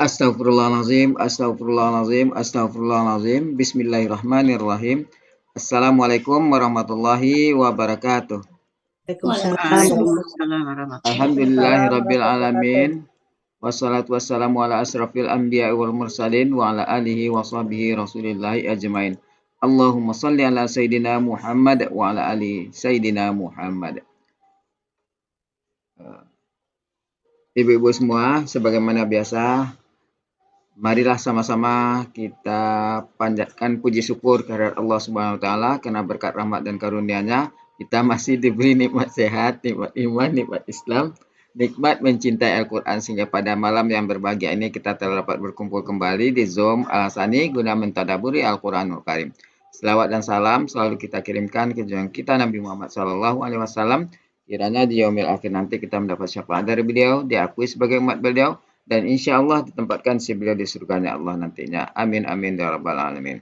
Astagfirullahaladzim, astagfirullahaladzim, astagfirullahaladzim. Bismillahirrahmanirrahim. Assalamualaikum warahmatullahi wabarakatuh. Waalaikumsalam. Alhamdulillahirabbil alamin. Wassalatu wassalamu ala asrafil anbiya wal mursalin wa ala alihi wa sahbihi rasulillahi ajmain. Allahumma salli ala sayyidina Muhammad wa ala ali sayyidina Muhammad. Ibu-ibu semua, sebagaimana biasa, marilah sama-sama kita panjatkan puji syukur kehadirat Allah Subhanahu wa taala karena berkat rahmat dan karunia-Nya kita masih diberi nikmat sehat, nikmat iman, nikmat Islam, nikmat mencintai Al-Qur'an sehingga pada malam yang berbahagia ini kita telah dapat berkumpul kembali di Zoom Al-Hasani guna mentadaburi Al-Qur'anul Karim. Selawat dan salam selalu kita kirimkan ke junjungan kita Nabi Muhammad SAW. Kiranya di yaumil akhir nanti kita mendapat syafaat dari beliau, diakui sebagai umat beliau, dan insya Allah ditempatkan si beliau di surganya Allah nantinya. Amin amin ya rabbal alamin.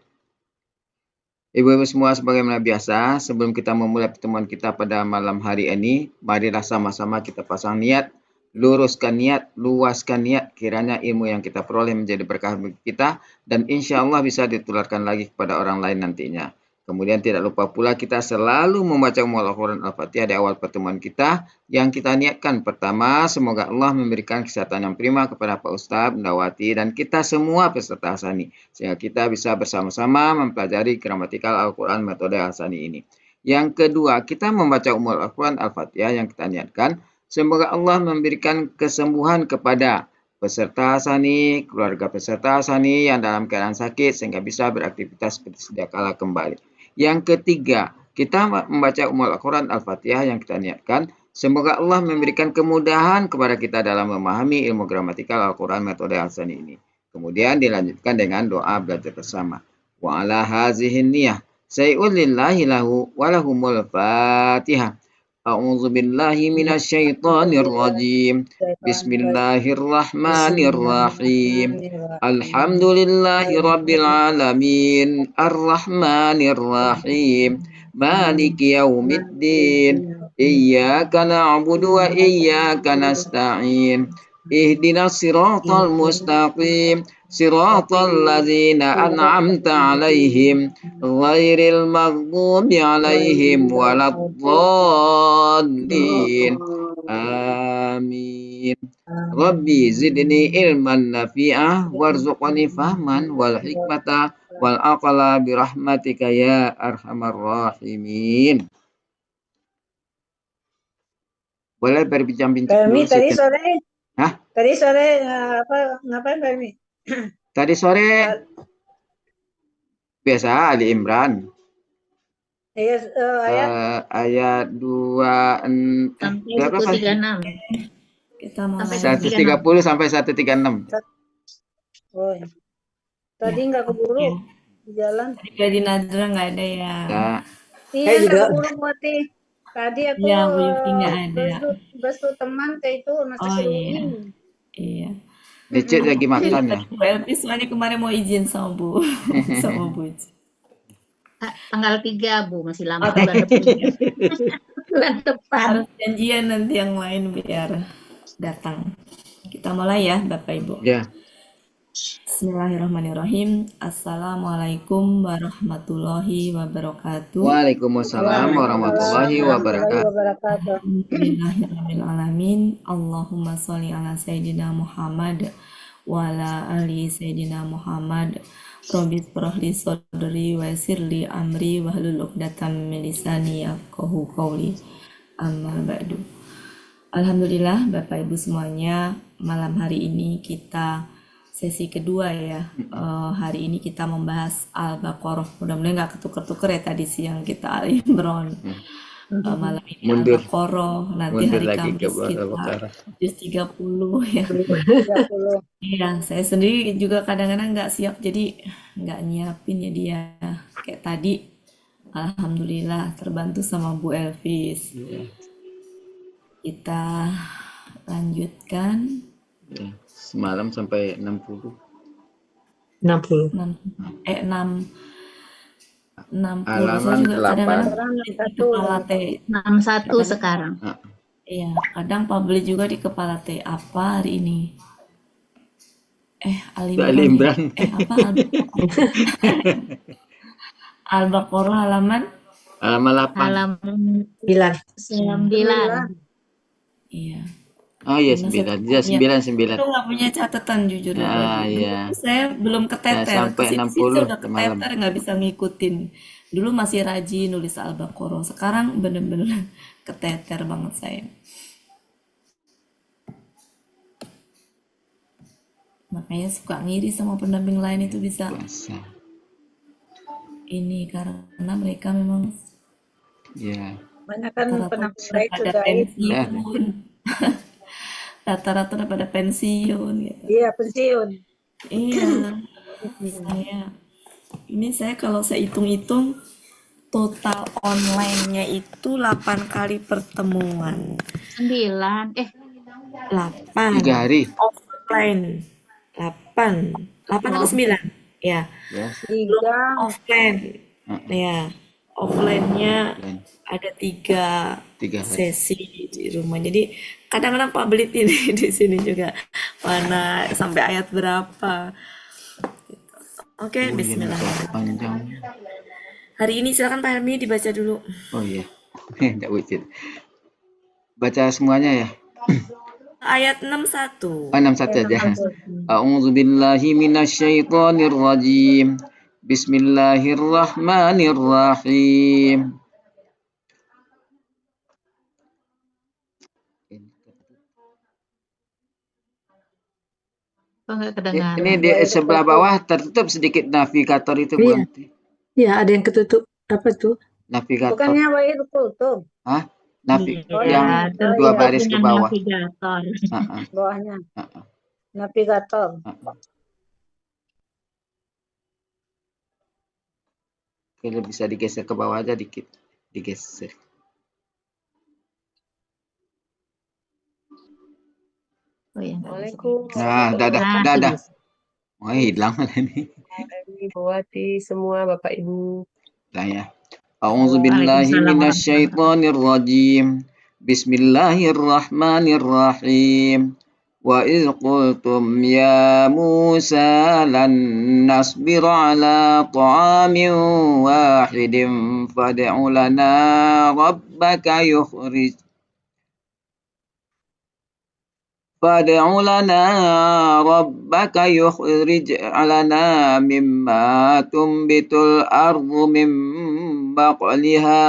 Ibu-ibu semua, sebagaimana biasa, sebelum kita memulai pertemuan kita pada malam hari ini, marilah sama-sama kita pasang niat, luruskan niat, luaskan niat, kiranya ilmu yang kita peroleh menjadi berkah bagi kita, dan insya Allah bisa ditularkan lagi kepada orang lain nantinya. Kemudian tidak lupa pula kita selalu membaca Al-Quran Al-Fatihah di awal pertemuan kita yang kita niatkan. Pertama, semoga Allah memberikan kesehatan yang prima kepada Pak Ustadz, Bundawati, dan kita semua peserta Hasani. Sehingga kita bisa bersama-sama mempelajari gramatikal Al-Quran metode Hasani ini. Yang kedua, kita membaca Al-Quran Al-Fatihah yang kita niatkan. Semoga Allah memberikan kesembuhan kepada peserta Hasani, keluarga peserta Hasani yang dalam keadaan sakit sehingga bisa beraktivitas seperti sedia kala kembali. Yang ketiga, kita membaca Al-Quran Al-Fatihah yang kita niatkan. Semoga Allah memberikan kemudahan kepada kita dalam memahami ilmu gramatikal Al-Quran metode Hasani ini. Kemudian dilanjutkan dengan doa belajar bersama. Wa ala hazihin niyah. Say'ul lillahi lahu walahumul fatihah. A'udzu billahi minasyaitonir rajim. Bismillahirrahmanirrahim. Alhamdulillahi rabbil alamin. Arrahmanirrahim. Maliki yaumiddin. Iyyaka na'budu wa iyyaka nasta'in. Ihdinas siratal mustaqim. Siratal ladzina an'amta 'alaihim ghairil maghdubi 'alaihim waladdallin. Amin. Rabbi zidni ilman nafi'ah warzuqni fahman wal hikmata wal aqla birahmatika ya arhamar rahimin. Boleh berbincang-bincang dulu Tadi sih. sore. Hah? Tadi sore ngapain Permi? Tadi sore biasa Ali Imran. Iya, ayat 2 sampai 136. Kita mau 130 sampai 136. Oh, tadi nggak keburu di jalan. Tadi di Nadra nggak ada ya. Iya, nggak keburu Buati. Tadi aku nggak ada. Bestu teman kayak itu nasi serunding. Iya. Dicet lagi makan ya. Bu Elvi soalnya kemarin mau izin sama Bu sama Bu. Tanggal 3 Bu, masih lama bulan depan. Bulan depan. Harus janjian nanti yang lain biar datang. Kita mulai ya Bapak Ibu. Ya. Bismillahirrahmanirrahim. Assalamualaikum warahmatullahi wabarakatuh. Waalaikumsalam warahmatullahi wabarakatuh. Alhamdulillahirrahmanirrahim. Allahumma sholli ala Sayyidina Muhammad wa ala ali Sayyidina Muhammad. Robbi shrah li sadri wa yassir li amri wahlul 'uqdatam min lisani yafqahu qawli. Amma ba'du. Alhamdulillah Bapak Ibu semuanya, malam hari ini kita sesi kedua ya. Hari ini kita membahas Al-Baqarah. Mudah-mudahan nggak ketuker-tuker ya, tadi siang kita Ali Imran. Malam ini Al-Baqarah, nanti hari Kamis kita juz 30 ya. Iya, saya sendiri juga kadang-kadang nggak siap, jadi nggak nyiapin ya dia. Kayak tadi, alhamdulillah terbantu sama Bu Elvis. Kita lanjutkan. Semalam sampai 60. 60. Halaman 8. 61 sekarang. Iya, kadang publish juga di kepala teh apa hari ini? Itu Al-Imran Ali ya? Imran. Apa? Al-Baqarah halaman? Halaman 8. Halaman 9. 9. Iya. Oh iya, Karena saya 9. tuh Ya, punya, 9, saya 9. tuh nggak punya catatan jujur ya Bapak Ah Ibu. Dulu iya. tuh saya belum Ya, keteter, sampai kesini-sini 60 saya udah semalam. keteter nggak bisa ngikutin. Dulu masih rajin nulis Al-Baqarah, sekarang bener-bener keteter banget saya. Makanya suka ngiri sama pendamping lain itu bisa Puasa. ini karena mereka memang Ya. Banyak kan rata-rata pendamping udah lain pada sudah Ya. pensiun, rata-rata udah pada pensiun gitu. iya pensiun. Iya, saya kalau saya hitung-hitung total online-nya itu 8 kali pertemuan. 9. 8 3 hari. offline. 8 8 atau Oh, 9? Ya, Ya. belum 3. offline. Heeh. Ya, offline-nya Dan ada 3 3 hari. sesi di rumah. Jadi kadang-kadang Pak Belit ini di sini juga mana sampai ayat berapa. Oke, Oh iya, ini suatu bismillahirrahmanirrahim. panjang. Hari ini silakan Pak Helmi dibaca dulu. Oh iya. Enggak wujud. Baca semuanya ya. Ayat 61. 61 Ya, aja. 61. A'udzu billahi minasyaitonir rajim. Bismillahirrahmanirrahim. kok nggak Ini kedengaran? di Wa idh sebelah qultum. bawah tertutup sedikit navigator itu Iya, bukan? iya ada yang ketutup. Apa tuh? Navigator. Bukannya wa idh qultum. Hah? Oh Iya, Yang ini. Oh 2 tertutup iya, baris ke dengan bawah. navigator. Heeh, bawahnya heeh, navigator. heeh. Oke, bisa digeser ke bawah aja dikit. Digeser. Oh ya, nggak bisa. Nah, dadah, Nah, dadah. tulis. Oh, hilang ini. Bu Wati, semua Bapak Ibu. Nah ya. A'udzu billahi Waalaikumsalam warahmatullahi wabarakatuh. minasyaitonir rajim. Bismillahirrahmanirrahim. Wa idh qultum ya Musa lan nasbira ala ta'amin wahidin fad'u lana rabbaka yukhrij فادع لنا ربك يخرج لنا مما تنبت الأرض من بقلها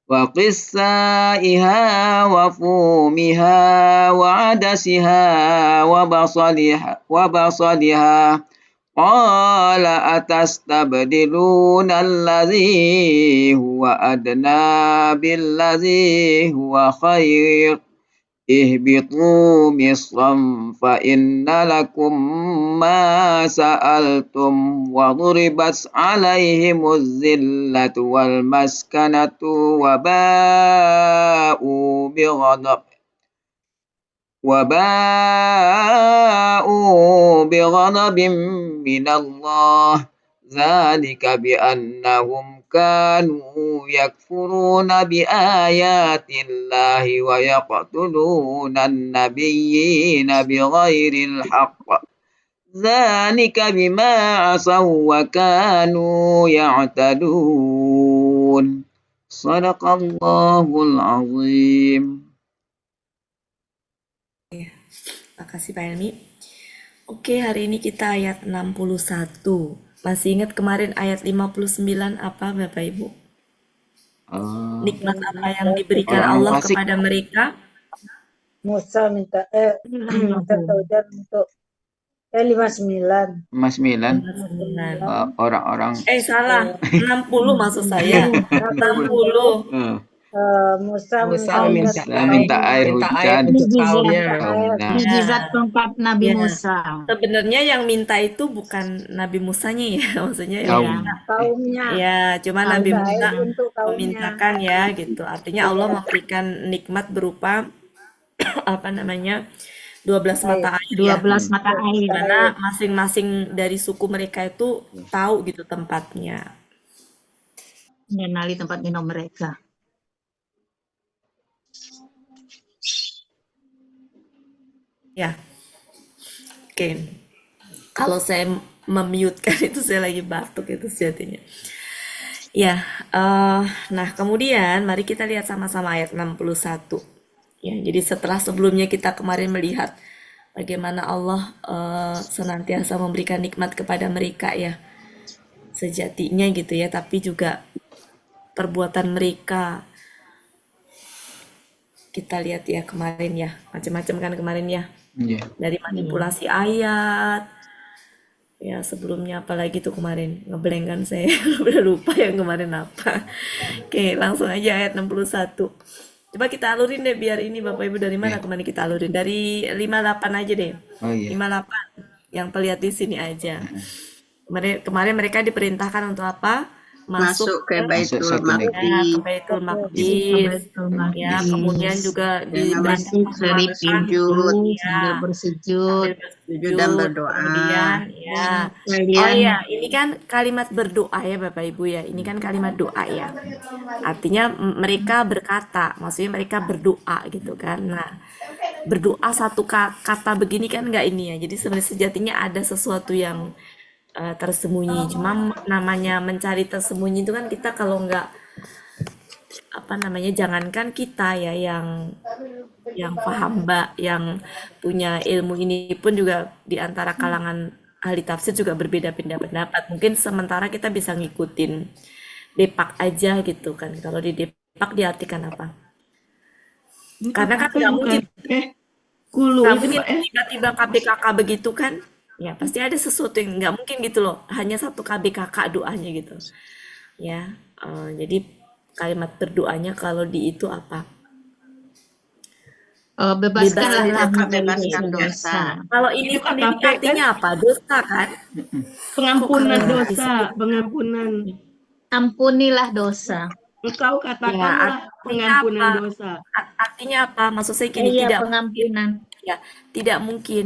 وقثائها وفومها وعدسها وبصلها قال أتستبدلون الذي هو أدنى بالذي هو خير اهبطوا مصرا فإن لكم ما سألتم وضربت عليهم الذلة والمسكنة وباءوا بغضب من الله ذلك بأنهم كانوا يكفرون بآيات الله ويقتلون النبيين بغير الحق ذلك بما عصوا وكانوا يعتدون صدق الله العظيم. Makasih Pak Helmi. Oke, hari ini kita ayat 61. Masih ingat kemarin ayat 59 apa Bapak Ibu? Nikmat apa yang diberikan Orang Allah fasik. kepada mereka? Musa minta minta taubat untuk 59. 59 orang-orang Salah. 60 maksud saya. 60. Musa Musa minta minta air minta hujan air untuk kaumnya. kaumnya. Mujizat keempat Nabi Ya. Musa. Sebenarnya yang minta itu bukan Nabi Musanya ya, maksudnya ya. Kaum. kaumnya. Ya, cuma Nabi Minta Musa air untuk kaumnya. memintakan ya gitu. Artinya Allah memberikan nikmat berupa apa namanya? 12 mata air ya. 12 mata air. Karena masing-masing dari suku mereka itu tahu gitu tempatnya. Mengenali tempat minum mereka. Ya, oke. Kalau saya memute-kan itu saya lagi batuk itu sejatinya. Ya, nah kemudian mari kita lihat sama-sama ayat 61. Ya, jadi setelah sebelumnya kita kemarin melihat bagaimana Allah senantiasa memberikan nikmat kepada mereka ya, sejatinya gitu ya, tapi juga perbuatan mereka. Kita lihat ya kemarin ya, macam-macam kan kemarin ya, Iya. dari manipulasi ayat. Ya sebelumnya apalagi tuh kemarin ngeblank kan saya udah lupa yang kemarin apa. Oke langsung aja ayat 61. Coba kita alurin deh biar ini Bapak Ibu dari mana Iya. kemarin kita alurin. Dari 58 aja deh. Oh iya. 58 yang terlihat di sini aja. Kemarin mereka diperintahkan untuk apa? Masuk ke Masuk Baitul satu negeri. Ya, ke Maqdis Baitul Ke Maqdis. Baitul Ya, Maqdis. kemudian juga dengan diperintahkan seri memakan sujud, ya, sambil bersujud, sambil sujud dan bersujud. berdoa. Kemudian ya, oh Kalian ya, ini kan kalimat berdoa ya Bapak Ibu ya. Ini kan kalimat doa ya. Artinya mereka berkata, maksudnya mereka berdoa gitu kan. Nah, berdoa satu kata begini kan nggak ini ya. Jadi sebenarnya sejatinya ada sesuatu yang tersembunyi. Cuma namanya mencari tersembunyi itu kan kita kalau nggak apa namanya, jangankan kita ya yang paham Mbak, yang punya ilmu ini pun juga di antara kalangan ahli tafsir juga berbeda pendapat. Mungkin sementara kita bisa ngikutin Depak aja gitu kan. Kalau di Depak diartikan apa? Karena kan nggak mungkin Kulu nggak itu mungkin Pak ya? tiba-tiba KBKK begitu kan. Ya pasti ada sesuatu yang nggak mungkin gitu loh. Hanya satu KBKK doanya gitu. Ya, jadi kalimat berdoanya kalau di itu apa? bebaskanlah Bebaskanlah kami kami dari bebaskan dosa. Kalau ini Itu sendiri KKP kan? artinya apa? Dosa kan? Pengampunan Kok dosa, pengampunan. Ampunilah dosa. Engkau Ya, katakanlah artinya pengampunan apa? dosa. Artinya apa? Maksud saya gini, Iya, tidak mungkin pengampunan. ya, tidak mungkin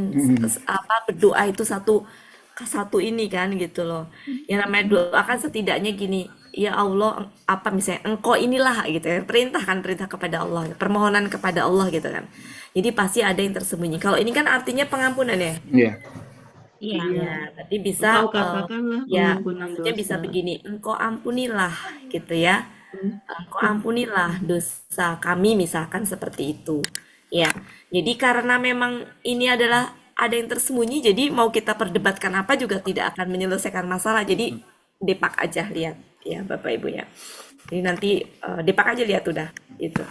apa berdoa itu satu ini kan gitu loh. Yang namanya doa kan setidaknya gini, ya Allah, apa misalnya engkau inilah gitu ya, perintah kepada Allah, permohonan kepada Allah gitu kan. Jadi pasti ada yang tersembunyi. Kalau ini kan artinya pengampunan ya. Iya. Iya. Ya, berarti bisa Engkau katakanlah ya, pengampunan maksudnya bisa dosa. begini, engkau ampunilah gitu ya. Engkau ampunilah dosa kami misalkan seperti itu. Ya. Jadi karena memang ini adalah ada yang tersembunyi, jadi mau kita perdebatkan apa juga tidak akan menyelesaikan masalah. Jadi Depak aja lihat ya Bapak Ibu ya. Jadi nanti Depak aja lihat udah itu.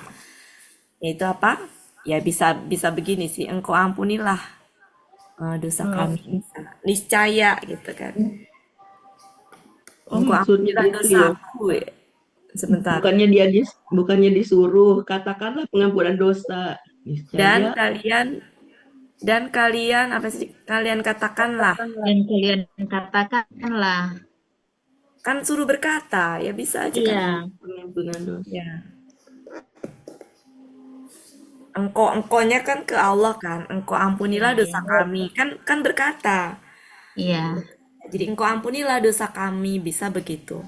Yaitu apa? Ya bisa begini sih, engkau ampunilah dosa kami, niscaya gitu kan. Oh, Engkau maksudnya ampunilah gitu dosa ya. aku. Sebentar. Bukannya disuruh, katakanlah pengampunan dosa. Dan Niscaya kalian apa sih? Kalian katakanlah. Dan kalian katakanlah. Kan suruh berkata, ya bisa aja kan. Iya. pengampunan dosa. Ya. Engkau-engkaunya kan ke Allah kan. Engkau ampunilah dosa kami. Kan berkata. Iya. Jadi engkau ampunilah dosa kami, bisa begitu.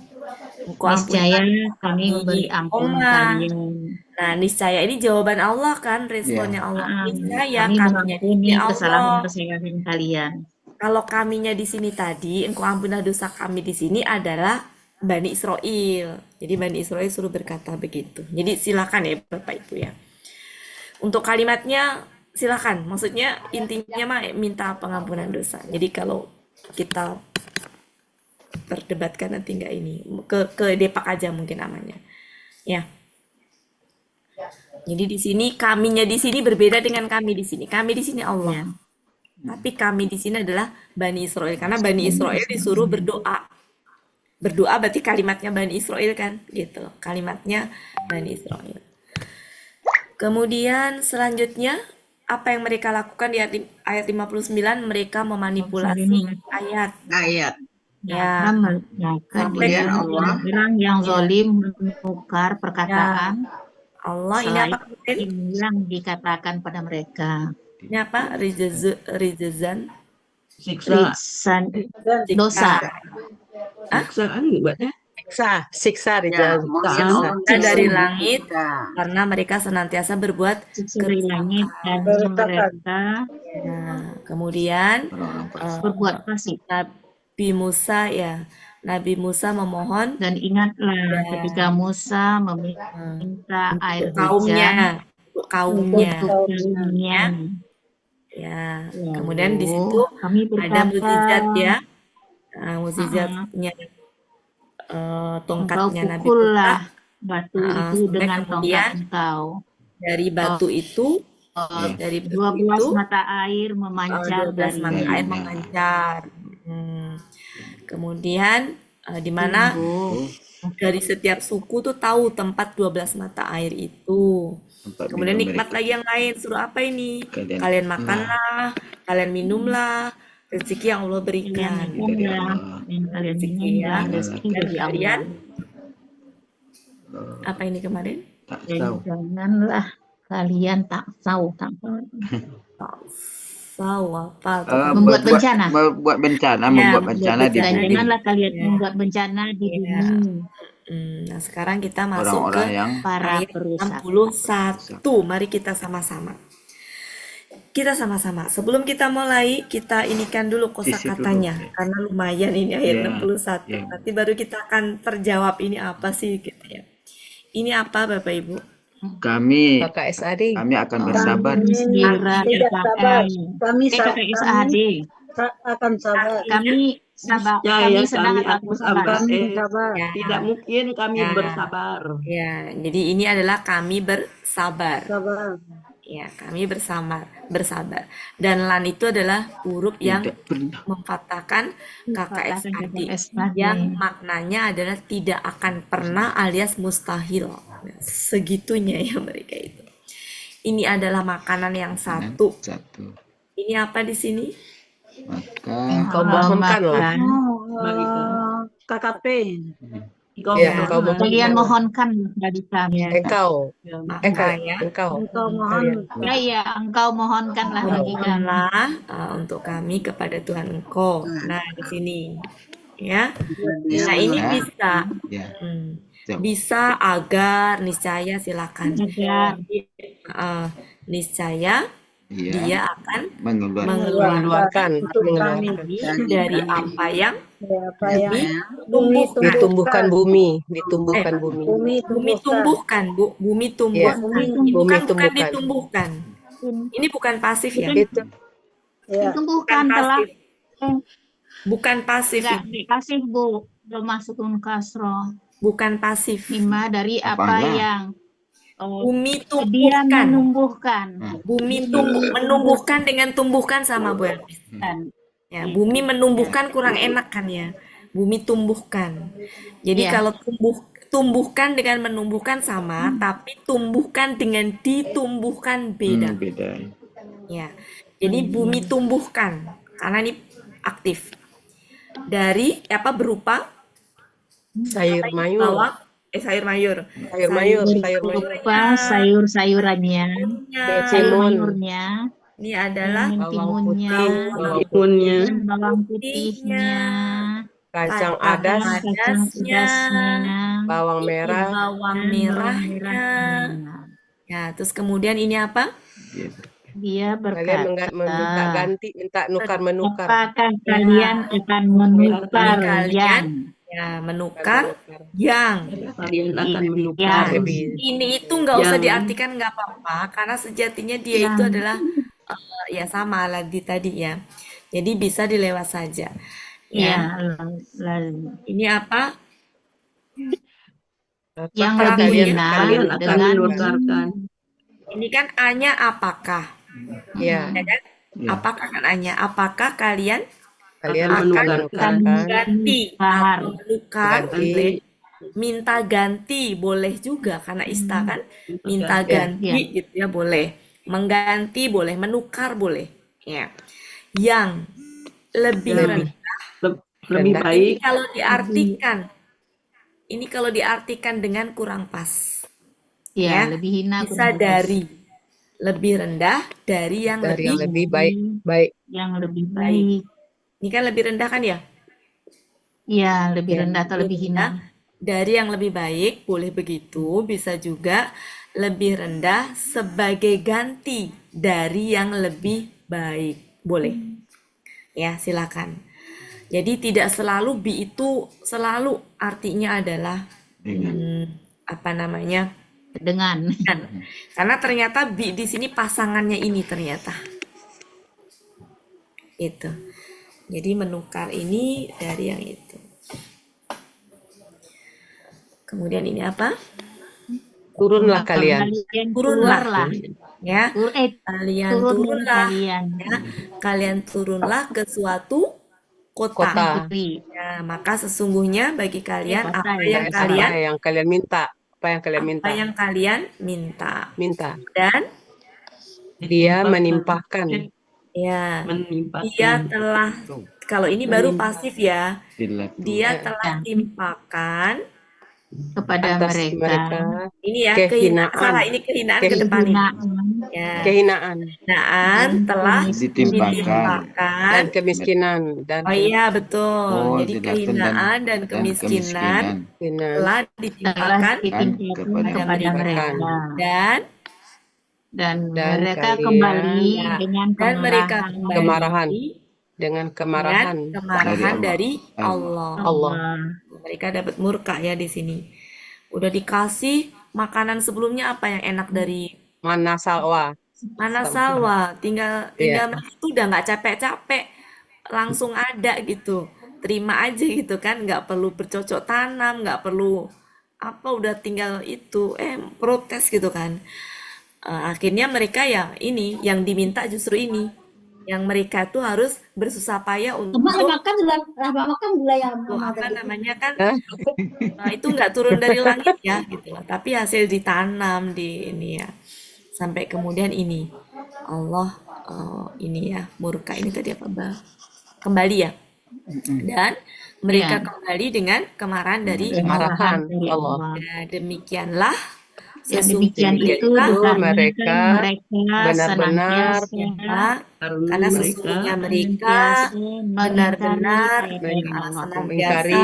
Engkau Niscaya ampunilah kami memberi ampun nah, kalian. nah, niscaya ini jawaban Allah kan, responnya Allah. Niscaya Kami kaminya mengampuni ini Allah. kesalahan-kesalahan kalian. Kalau kaminya di sini tadi, engkau ampunilah dosa kami di sini adalah Bani Israel. Jadi Bani Israel suruh berkata begitu. Jadi silakan ya Bapak Ibu ya. Untuk kalimatnya silakan. Maksudnya intinya mah minta pengampunan dosa. Jadi kalau kita perdebatkan nanti enggak ini ke Depak aja mungkin namanya. Ya. Jadi di sini kaminya di sini berbeda dengan kami di sini. Kami di sini Allah. Ya. Tapi kami di sini adalah Bani Israel karena Bani Israel disuruh berdoa. Berdoa berarti kalimatnya Bani Israel kan, gitu loh. Kalimatnya Bani Israel. Kemudian selanjutnya apa yang mereka lakukan di ayat 59, mereka memanipulasi ayat. Ya. Kemudian orang yang zalim menukar perkataan Allah ini apa? yang dikatakan pada mereka. Ini apa? Rijazan. Siksa. Dosa. Siksaan buatnya. siksa Rijal. Kemudian Siksa. Siksa dari Siksa. langit karena mereka senantiasa berbuat dari langit dan mereka Nah, kemudian Orang-orang fasik. berbuat fasik. Nabi Musa Nabi Musa memohon Dan ingatlah ketika Musa meminta air hujan untuk kaumnya. untuk kaumnya. Ya, Lalu kemudian di situ kami ada mukjizat berkata, ya. Mukjizatnya engkau tongkatnya Nabi Musa. pukullah batu itu Sampai dengan kemudian tongkat engkau. dari batu itu, dari batu 12 itu mata air memancar 12 mata darinya. air memancar. Kemudian di mana dari setiap suku tuh tahu tempat 12 mata air itu. Tempat Kemudian minum nikmat mereka. lagi yang lain, suruh apa ini? Kalian- Kalian makanlah, kalian minumlah, rezeki yang Allah berikan. Kalian makanlah dan kalian Rezeki minumlah ya. rezeki Dan dari Allah. kalian apa ini kemarin? Tak Dan tahu. janganlah kalian tak tahu. Tahu apa? Membuat bencana. Membuat bencana, Ya, membuat bencana di Dan bumi. janganlah kalian Ya. membuat bencana di Ya. bumi. Nah, sekarang kita masuk ke Orang-orang yang Para ayat perusak. 61. Mari kita sama-sama. Sebelum kita mulai, kita inikan dulu kosakatanya dulu. karena lumayan ini ayat Ya, 61. ya. Nanti baru kita akan terjawab ini apa sih gitu ya. Ini apa Bapak Ibu? kami Kakak SAD. akan bersabar. Surat Tidak sabar. Kami Kakak SAD. akan sabar. Kami sabar. Niscaya Kami sedang kami akan akan bersabar. sabar. Kami sabar. Ya, Tidak mungkin kami Ya. bersabar. ya. Jadi ini adalah kami bersabar. Sabar. Ya, kami bersabar. Dan lan itu adalah huruf yang Tidak pernah. memfatahkan KKS Kakak adik SAD. yang maknanya adalah tidak akan pernah alias mustahil. Nah, segitunya ya mereka itu. Ini adalah makanan yang satu. Satu. Ini apa di sini? Maka Kau mohonkanlah. KKP. Engkau Ya, engkau bersabar. Kalian mohonkan dari kami. Engkau. Maka ya, Engkau. Engkau Kalian. mohon. Ya, engkau mohonkanlah bagi kami. mohonlah untuk kami kepada Tuhan engkau. Nah, di sini ya. Nah, ini Ya. bisa. ya, Bisa agar niscaya silakan. Agar Niscaya dia dia akan mengeluarkan Mengeluarkan. Untuk kami. dari apa yang Apa yang bumi Ditumbuhkan bumi. Ditumbuhkan bumi. bumi bumi tumbuhkan, Bu. Bumi Ya. tumbuhkan. Ini Bumi bukan tumbuhkan. ditumbuhkan. Ini bukan pasif ya. Itu Ya. ditumbuhkan telah Bukan pasif. enggak dikasih Bu, belum masukin kasroh. Bukan pasif. Mima dari apa Apanya? yang Bumi dia tumbuhkan. menumbuhkan. Bumi menumbuhkan dengan tumbuhkan sama Bu Elvis. Dan Ya, bumi menumbuhkan kurang enak kan ya. Bumi tumbuhkan. Jadi Iya. kalau tumbuhkan dengan menumbuhkan sama, tapi tumbuhkan dengan ditumbuhkan beda. beda. Ya. Jadi bumi tumbuhkan karena ini aktif. Dari apa berupa sayur mayur. bawang sayur mayur. Sayur mayur. Sayur mayur. berupa sayur-sayurnya, sayur-mayurnya, Ini adalah Bawang timunnya, putih. Timunnya, bawang putihnya, Kacang Kacang adas. kacang pedasnya, Bawang merah. bawang dan merahnya. Ya, terus kemudian ini apa? Dia Kalian minta berkata, ganti, minta menukar. apakah kalian akan menukar Kalian yang ya menukar yang kalian akan Iya. menukar. ini itu nggak usah Yang- diartikan nggak apa-apa karena sejatinya dia itu adalah ya sama lagi tadi ya. Jadi bisa dilewat saja. ya, Ya. lalu Ini apa? yang Apakah lebih kalian- benar Kalian akan dengan menukarkan. Ini kan A-nya apakah? Ya, Ya kan? Ya. Apakah kan A-nya? Apakah kalian kalian Akan akan menukarkan. menukarkan. ganti Menukar. atau menukar Ganti. boleh, minta ganti boleh juga karena ista kan minta Ya. ganti gitu ya boleh, mengganti boleh, menukar boleh ya. Yang lebih Lebih. rendah Lebih Rendah. baik ini kalau diartikan dengan kurang pas ya, Ya, lebih hina bisa kurang dari lebih rendah dari yang Dari lebih yang lebih baik. Baik. yang lebih baik. ini kan lebih rendah kan ya. Ya, lebih Ya, rendah atau lebih hina. dari yang lebih baik, boleh begitu, bisa juga lebih rendah sebagai ganti dari yang lebih baik. Boleh. Ya, silakan. Jadi tidak selalu bi itu selalu artinya adalah apa namanya? Dengan. Karena ternyata bi di sini pasangannya ini ternyata. Itu. Jadi menukar ini dari yang itu. Kemudian ini apa? Turunlah kalian. Kalian Turunlah. keluarlah. Ya, kalian turunlah. Kalian. Ya, kalian turunlah ke suatu kota. Kota. Ya, maka sesungguhnya bagi kalian Kota apa ya. yang kalian Apa yang kalian minta? Apa yang kalian minta? apa yang kalian minta. Minta. Dan Dia menimpahkan. ya, Menimpahkan. dia telah, kalau ini baru pasif ya, Bila dia telah timpakan Kepada Atas mereka. mereka ini ya kehinaan. salah, ini kehinaan ke depan ini. Ya, kehinaan kehinaan telah ditimpakan dan kemiskinan dan Oh iya betul. Oh, Jadi tidak, kehinaan dan kemiskinan kemiskinan telah Telah ditimpakan ditimpakan kepada kepada mereka. dan Dan mereka kalian- kembali Ya, dengan dan mereka Kemarahan. kembali dengan dengan kemarahan kemarahan Dari dari Allah. Allah. Mereka dapat murka ya di sini. Udah dikasih makanan sebelumnya apa yang enak dari mana salwa mana salwa, tinggal Iya. itu udah nggak capek-capek, langsung ada gitu, terima aja gitu kan, nggak perlu bercocok tanam, nggak perlu apa, udah tinggal itu protes gitu kan. Akhirnya mereka ya ini yang diminta justru ini, yang mereka tuh harus bersusah payah untuk makan gula yang apa namanya kan, Hah? itu nggak turun dari langit ya gitu loh, tapi hasil ditanam di ini ya, sampai kemudian ini Allah ini ya murka, ini tadi apa Mbak? Kembali ya, dan mereka kembali dengan kemarahan dari Kemarahan dari Allah. Ya, demikianlah Ya, demikian sesungguhnya itu mereka benar-benar karena sesungguhnya mereka benar-benar senantiasa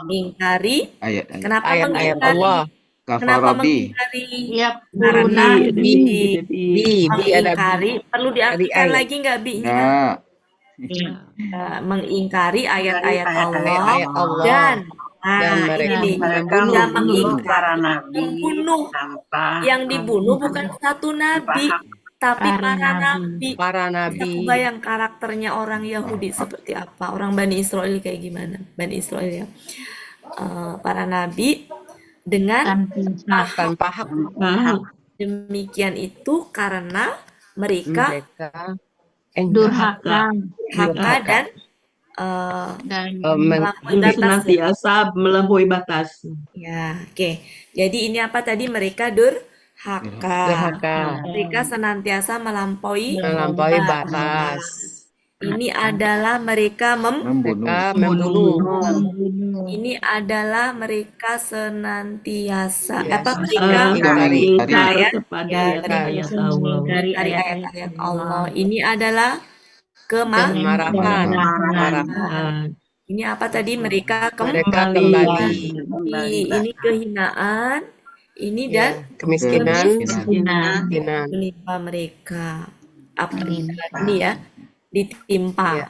mengingkari ayat-ayat kenapa ayat-ayat mengingkari? Allah. Kenapa kafarabi mengingkari? Ya, Karena Bi ada mengingkari perlu diartikan ayat. lagi nggak bi-nya? nah Mengingkari ayat-ayat Allah Ayat-ayat Allah. dan mereka ini membunuh. dan membunuh yang dibunuh bukan satu nabi tapi para nabi. Para Bisa nabi kebayang karakternya orang Yahudi seperti apa, orang Bani Israel kayak gimana, Bani Israel ya. Para nabi dengan tanpa hak demikian itu karena mereka durhaka durhaka dan dan melampaui batas. senantiasa melampaui batas. Ya, oke. Jadi ini apa tadi, mereka durhaka. Mereka senantiasa melampaui batas. Ini adalah mereka membunuh Ini adalah mereka senantiasa Ingkar kepada ya, ayat Allah. dari ayat-ayat Allah. Ini adalah Kemarahan. Ini apa tadi, mereka Kembali. Ini kehinaan, ini dan Kemiskinan. menimpa mereka. Apa ini ya? Ditimpa.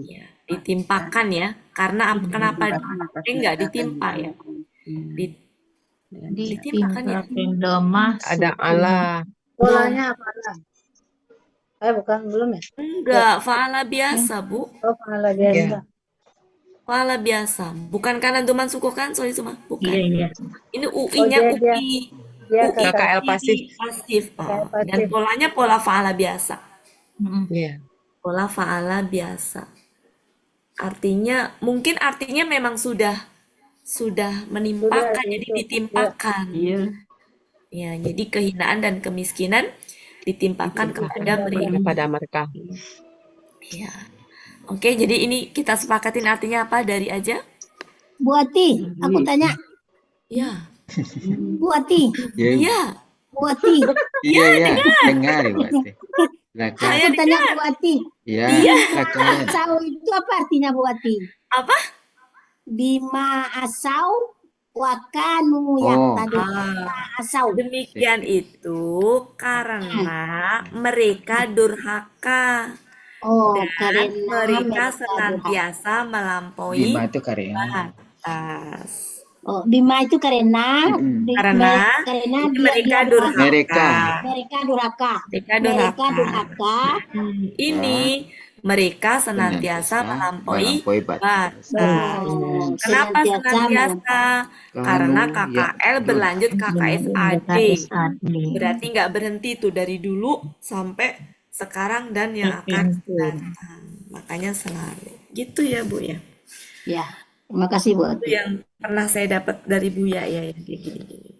Ya, ditimpakan ya. Karena kenapa enggak ditimpa ya? Ditimpakan ya. Ada Allah. Polanya apa? Bukan, belum ya? Enggak, fa'ala biasa, Bu. Oh, pala biasa. Fa'ala biasa. Bukan kanan duman suku kan? Sorry semua. Bukan. Iya. Ini UI-nya dia. UI. Dia KKL pasif. Dan polanya pola fa'ala biasa. Iya. Pola fa'ala biasa. Mungkin artinya memang sudah menimpakan, jadi ditimpakan. Iya. Ya, jadi kehinaan dan kemiskinan ditimpakan kepada mereka. Ya. Oke, jadi ini kita sepakatin artinya apa dari aja? Bu Ati, aku tanya. Ya. Bu Ati, Iya. Bu Ati. iya dengar Bu Ati. Saya Aku tanya Bu Ati. Iya. Sao itu apa artinya Bu Ati? Apa? bima asau wakanu Oh, asau. Demikian itu karena mereka durhaka Oh, dan karena mereka mereka senantiasa melampaui bima itu karena. batas. Oh, bima itu karena Karena mereka durhaka. Mereka. Mereka durhaka. Mereka Mereka durhaka. durhaka. Ini mereka senantiasa melampaui batas. Kenapa senantiasa? Karena KKL berlanjut KKSAD. Berarti nggak berhenti tuh dari dulu sampai sekarang dan yang akan datang. Makanya selalu. Gitu ya, Bu ya. Ya, terima kasih Bu Itu Ati. yang pernah saya dapat dari Buya ya, yang kayak gini-gini.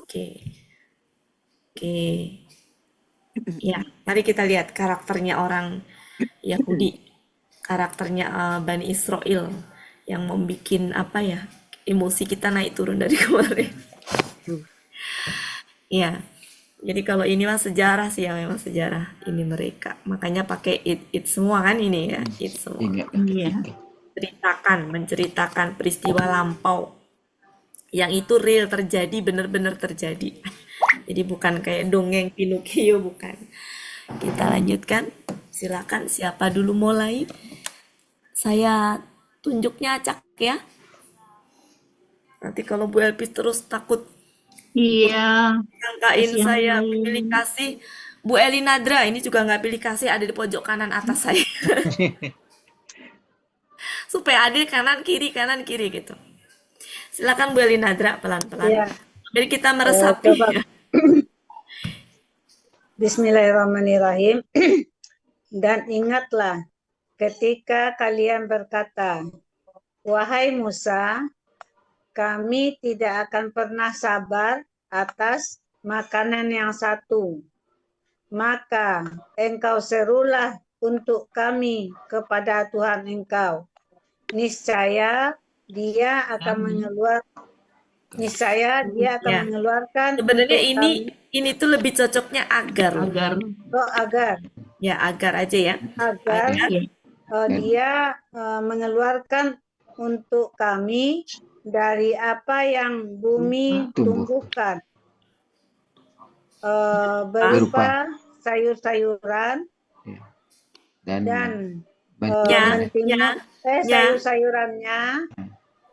Oke. Oke. Ya, mari kita lihat karakternya orang Yahudi, karakternya Bani Israel yang membuat apa ya, emosi kita naik turun dari kemarin. Ya, jadi kalau ini mah sejarah sih ya, memang sejarah ini mereka. Makanya pakai it semua kan ini ya, it semua. Ingat. Menceritakan peristiwa lampau yang itu real terjadi, benar-benar terjadi. Jadi bukan kayak dongeng Pinocchio, bukan. Kita lanjutkan. Silakan siapa dulu mulai? Saya tunjuknya acak ya. Nanti kalau Bu Elpis terus takut Iya. sangkain Kasih yang saya lain. pilih kasih. Bu Eli Nadra ini juga nggak pilih kasih, ada di pojok kanan atas saya. Supaya adil kanan kiri gitu. Silakan Bu Eli Nadra pelan-pelan. Ya. Jadi kita meresapi. Coba. Bismillahirrahmanirrahim. Dan ingatlah ketika kalian berkata, wahai Musa, kami tidak akan pernah sabar atas makanan yang satu. Maka engkau serulah untuk kami kepada Tuhan engkau. Niscaya dia akan mengeluarkan Sebenarnya untuk ini tuh lebih cocoknya agar. agar. Ya, agar aja ya. Agar dia mengeluarkan untuk kami dari apa yang bumi tumbuhkan. Berupa sayur-sayuran dan sayur-sayurannya,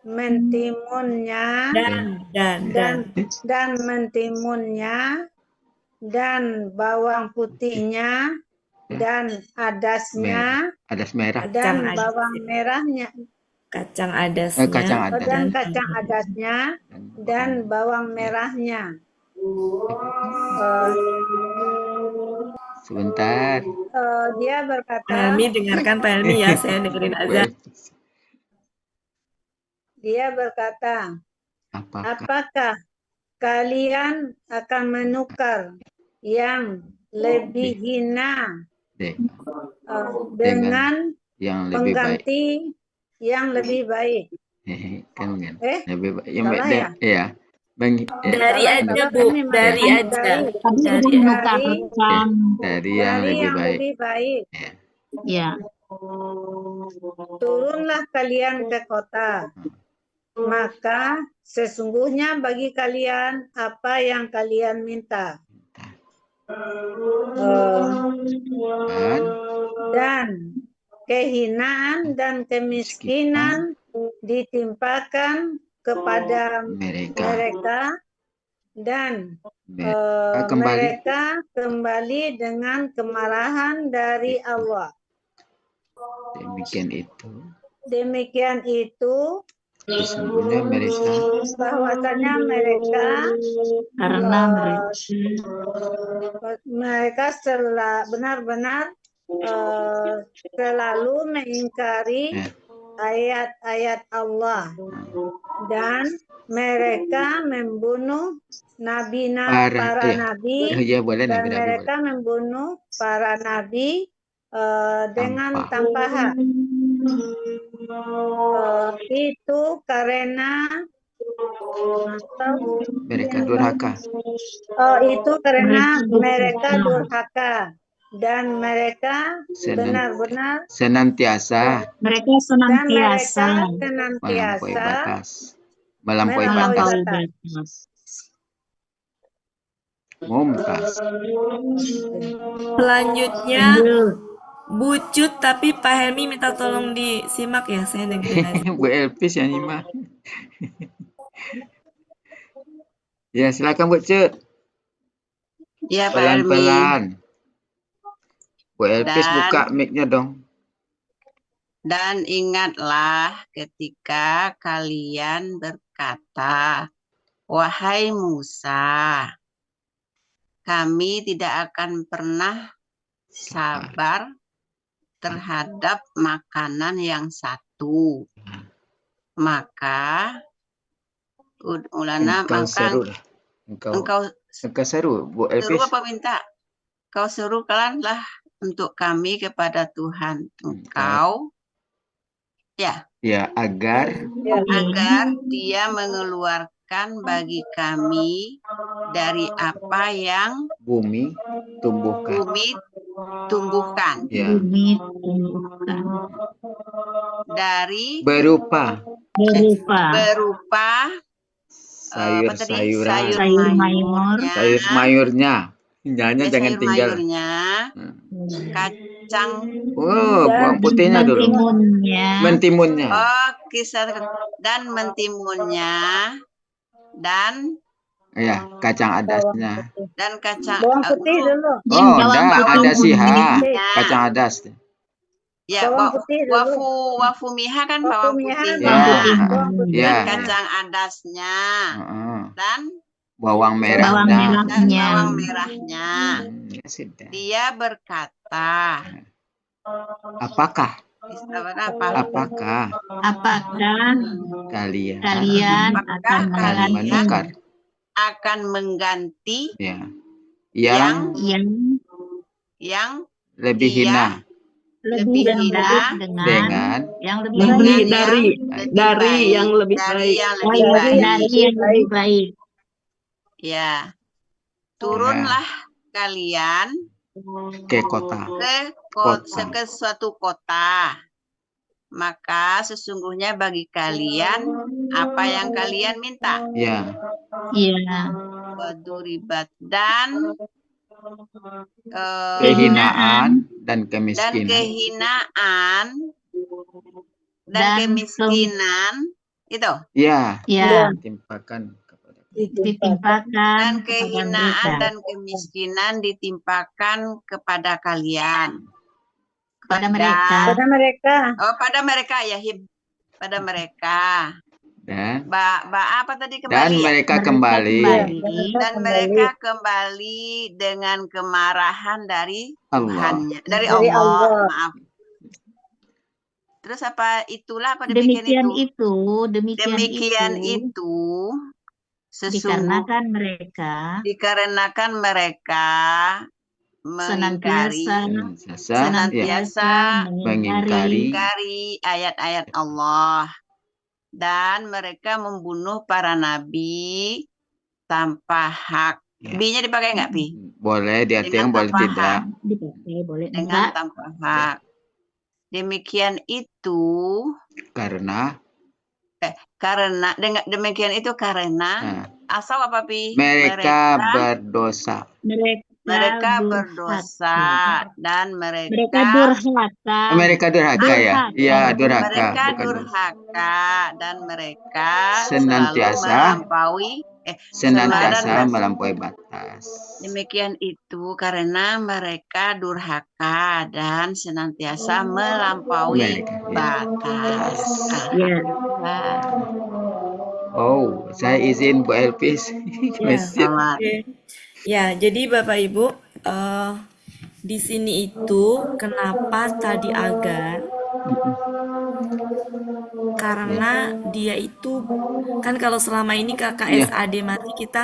mentimunnya dan mentimunnya dan bawang putihnya dan adasnya dan bawang merahnya, kacang adasnya dan kacang adasnya dan bawang merahnya. Sebentar. Dia berkata, Pak Helmi dengarkan Pak Helmi ya, saya dengerin azan. Dia berkata, apakah kalian akan menukar yang lebih hina dengan pengganti yang lebih baik? Lebih baik. Salah ya? Iya. Dari aja Bu, dari yang lebih baik. Ya. Turunlah kalian ke kota, maka sesungguhnya bagi kalian apa yang kalian minta. Dan kehinaan dan kemiskinan ditimpakan kepada mereka dan mereka kembali dengan kemarahan dari Allah. Demikian itu sesungguhnya bahwasanya mereka Karena mereka benar-benar selalu mengingkari ayat-ayat Allah dan mereka membunuh para nabi dan mereka membunuh para nabi dengan tanpa hak. Itu karena mereka durhaka. Itu karena mereka durhaka dan mereka benar-benar senantiasa Mereka dan mereka senantiasa melampaui senantiasa batas. Melampaui melampaui batas. melampaui batas. batas. Mumtaz. Selanjutnya Lanjut. Bucut, tapi Pak Helmi minta tolong disimak ya, saya dengerin aja. Bu Elpis yang nyimak. Ya, silakan Bu Cut. Ya, Pak Helmi. Pelan-pelan. Bu Elpis Dan- buka mic-nya dong. Dan ingatlah ketika kalian berkata, wahai Musa, kami tidak akan pernah sabar terhadap makanan yang satu. Maka Engkau seru lah. engkau Engkau seru, Bu seru Elpis. apa minta? Kau serukanlah untuk kami kepada Tuhan engkau, ya, Ya, agar agar Dia mengeluarkan bagi kami dari apa yang bumi tumbuhkan. bumi tumbuhkan, Ya, Bumi tumbuhkan dari berupa berupa sayur-sayuran, sayur mayur, sayur mayurnya. Jangan ya, jangan sayur tinggal. mayurnya, kacang, Oh, bawang putihnya dulu. mentimunnya, Mentimunnya. dan mentimunnya, dan Ya, kacang adasnya. kacang Bawang putih dulu. Oh, bawang enggak, putih ada siha. putihnya. Kacang adas. Ya, Bawang putih dulu. wafu miha kan Wafu bawang miha, putih. Ya. bawang putih. Ya. Dan kacang adasnya. Heeh. Dan Bawang bawang merahnya. merahnya. bawang merahnya. Ya sudah. Dia berkata, Apakah Apakah kalian apakah akan menukar akan mengganti ya yang yang lebih hina lebih hina dengan yang lebih Lebih baik, dari yang lebih dari baik. yang lebih baik. dari yang lebih baik. Ya, turunlah kalian ke kota. ke suatu kota. Maka sesungguhnya bagi kalian apa yang kalian minta. Ya, Iya. Waduribat dan kehinaan dan dan kemiskinan. kehinaan dan Dan kemiskinan itu. Ya, Ya, timpakan kepada ditimpakan Dan kepada kehinaan mereka, dan kemiskinan ditimpakan kepada kalian. kepada mereka. Pada mereka. Oh, pada mereka ya, Hib. Pada mereka. dan Apa tadi dan kembali ya? mereka kembali Dan mereka kembali dengan kemarahan dari Allah. Tuhannya, dari Dari Allah. Allah. Maaf. Terus apa itulah apa demikian itu? Demikian itu dikarenakan mereka mengingkari senantiasa mengingkari ayat-ayat Allah, dan mereka membunuh para nabi tanpa hak. Ya. B-nya dipakai nggak, Pi? boleh diartikan Dengan boleh tanpa tidak. hak. Dipakai, boleh Dengan enggak. tanpa hak. Demikian itu Karena demikian itu karena nah, asal apa, Pi? mereka berdosa. Mereka berdosa dan Mereka durhaka. Mereka durhaka ya. Iya, durhaka. Mereka bukan dosa. durhaka dan mereka Senantiasa selalu melampaui batas. Demikian itu karena mereka durhaka dan senantiasa melampaui Mereka, ya. batas. Ya. Oh, saya izin Bu Elpis. Ya, Masjid. oke. Ya, jadi Bapak Ibu, di sini itu kenapa tadi agar? Karena dia itu kan kalau selama ini KKSAD masih kita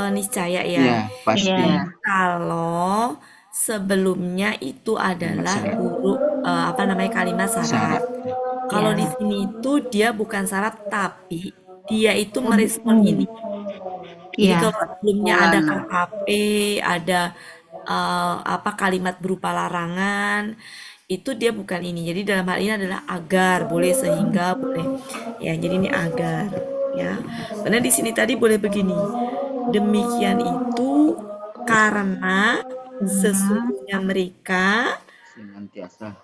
niscaya ya. Ya, pasti. Ya. Kalau sebelumnya itu adalah Syarat. huruf kalimat syarat. Kalau di sini itu dia bukan syarat tapi dia itu merespon ini. Jadi Ya. kalau sebelumnya ada KKP, ada apa kalimat berupa larangan, itu dia bukan ini. Jadi dalam hal ini adalah agar, boleh sehingga, boleh. Ya, jadi ini agar, ya. Karena di sini tadi boleh begini. Demikian itu karena sesungguhnya mereka senantiasa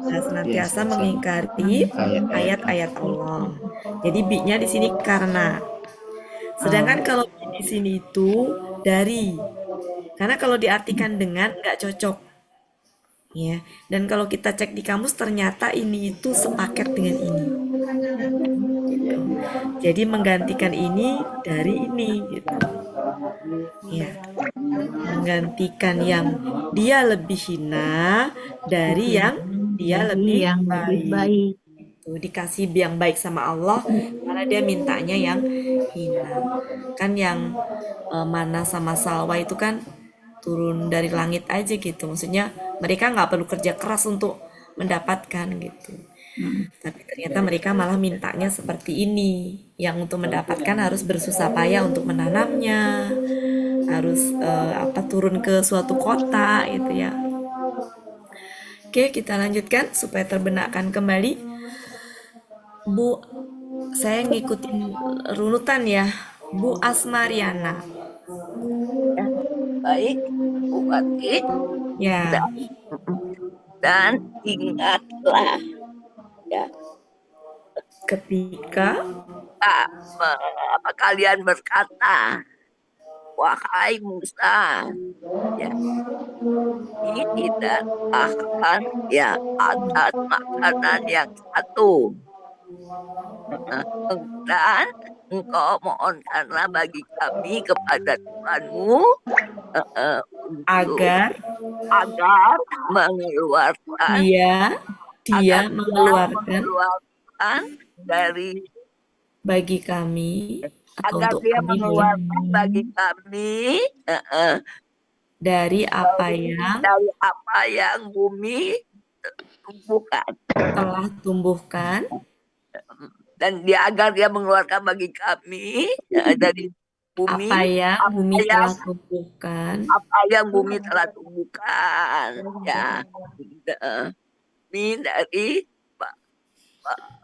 senantiasa mengingkari ayat-ayat Allah. Jadi bi-nya di sini karena. Sedangkan kalau bi di sini itu dari. Karena kalau diartikan dengan nggak cocok. Ya. Dan kalau kita cek di kamus ternyata ini itu sepaket dengan ini. Gitu. Jadi menggantikan ini dari ini gitu. Ya. Menggantikan yang dia lebih hina dari yang dia lebih baik. Itu dikasih yang baik sama Allah karena dia mintanya yang hina. Kan yang mana sama salwa itu kan turun dari langit aja gitu. Maksudnya mereka nggak perlu kerja keras untuk mendapatkan gitu. Tapi ternyata mereka malah mintanya seperti ini. Yang untuk mendapatkan harus bersusah payah untuk menanamnya, harus turun ke suatu kota gitu ya. Oke, kita lanjutkan supaya terbenakkan kembali. Bu, saya ngikutin runutan ya. Bu Asmariana. Baik, Bu Wati. Ya. Dan ingatlah ya Ketika kalian berkata, wahai Musa, ya, ini tidak akan ya atas makanan yang satu. Dan engkau mohonkanlah bagi kami kepada Tuhanmu agar mengeluarkan dia mengeluarkan dari bagi kami atau agar untuk dia kami mengeluarkan bagi kami dari apa yang bumi telah tumbuhkan dan agar dia mengeluarkan bagi kami dari bumi apa yang bumi telah tumbuhkan ya dari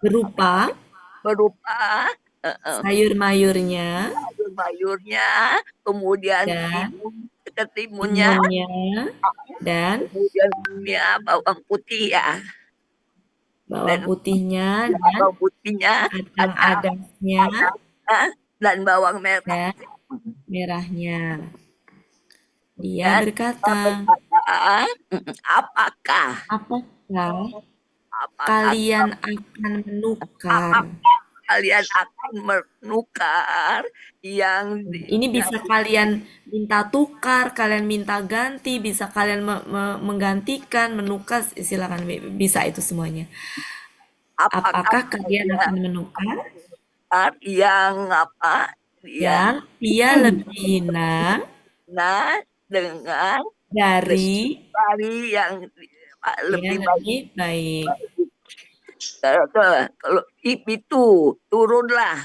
berupa sayur-mayurnya, kemudian ketimunnya, dan kemudian bawang putih ya. Bawang putihnya dan kacang-adasnya dan bawang merah. Merahnya. Dia berkata, apakah kalian akan menukar yang ini bisa kalian minta tukar, kalian minta ganti, bisa kalian menggantikan, menukar, silakan bisa itu semuanya. Apakah kalian akan menukar yang yang dia lebih hina dengan dari yang lebih baik. Kalau itu turunlah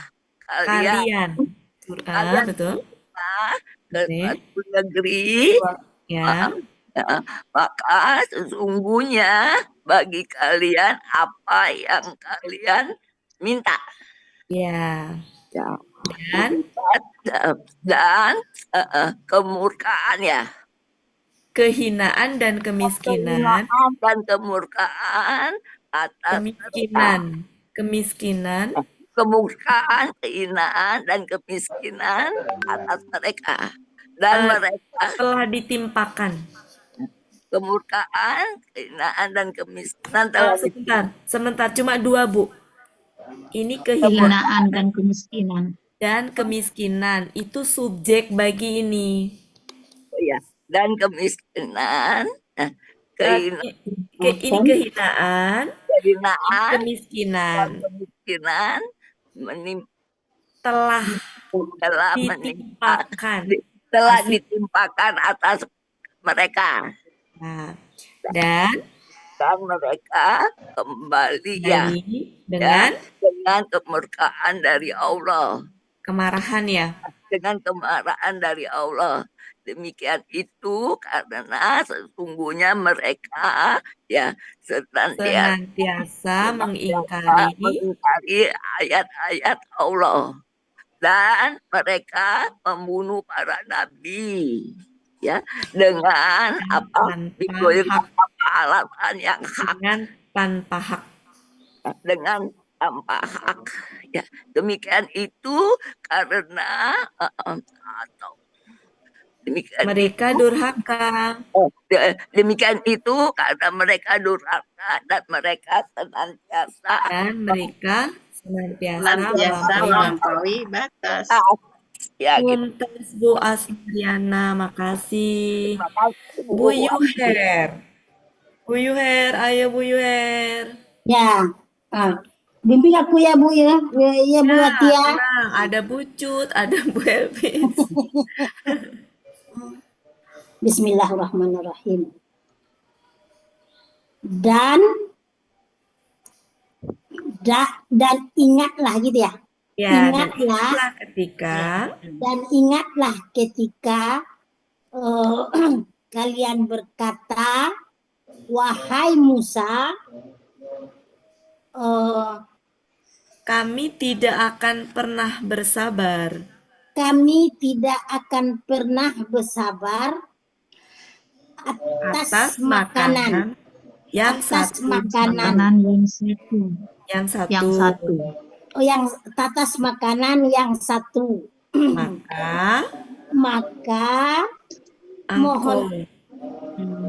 kalian betul ke negeri ya. Maka sesungguhnya bagi kalian apa yang kalian minta ya. Dan kemurkaan ya, kehinaan dan kemiskinan kemurkaan atas kemiskinan kemurkaan, kehinaan dan kemiskinan atas mereka dan mereka telah ditimpakan kemurkaan, kehinaan dan kemiskinan sebentar cuma dua Bu, ini kehinaan dan kemiskinan itu subjek bagi ini ya, dan kemiskinan kehinaan kemiskinan telah ditimpakan atas mereka. Nah, dan mereka kembali dengan kemurkaan dari Allah. kemarahan ya. dengan kemarahan dari Allah. Demikian itu karena sesungguhnya mereka ya Senantiasa mengingkari mengingkari ayat-ayat Allah dan mereka membunuh para nabi ya dengan alasan yang hak, tanpa hak. dengan tanpa hak ya. Demikian itu karena mereka durhaka. Demikian itu karena mereka durhaka dan mereka senantiasa melampaui batas. Ya, gitu. Mumtaz Bu Asmariana, makasih. Bu Yuher. Bu Yuher, ayo Bu Yuher. Ya. Bimbing aku ya Bu ya. Ya Bu Atia. Tenang, ada Bu Cut, ada Bu Elvis. Bismillahirrahmanirrahim. Dan ingatlah gitu ya. Ya, ingatlah ketika kalian berkata, wahai Musa, kami tidak akan pernah bersabar. Kami tidak akan pernah bersabar atas makanan yang satu. Oh, yang atas makanan yang satu. Maka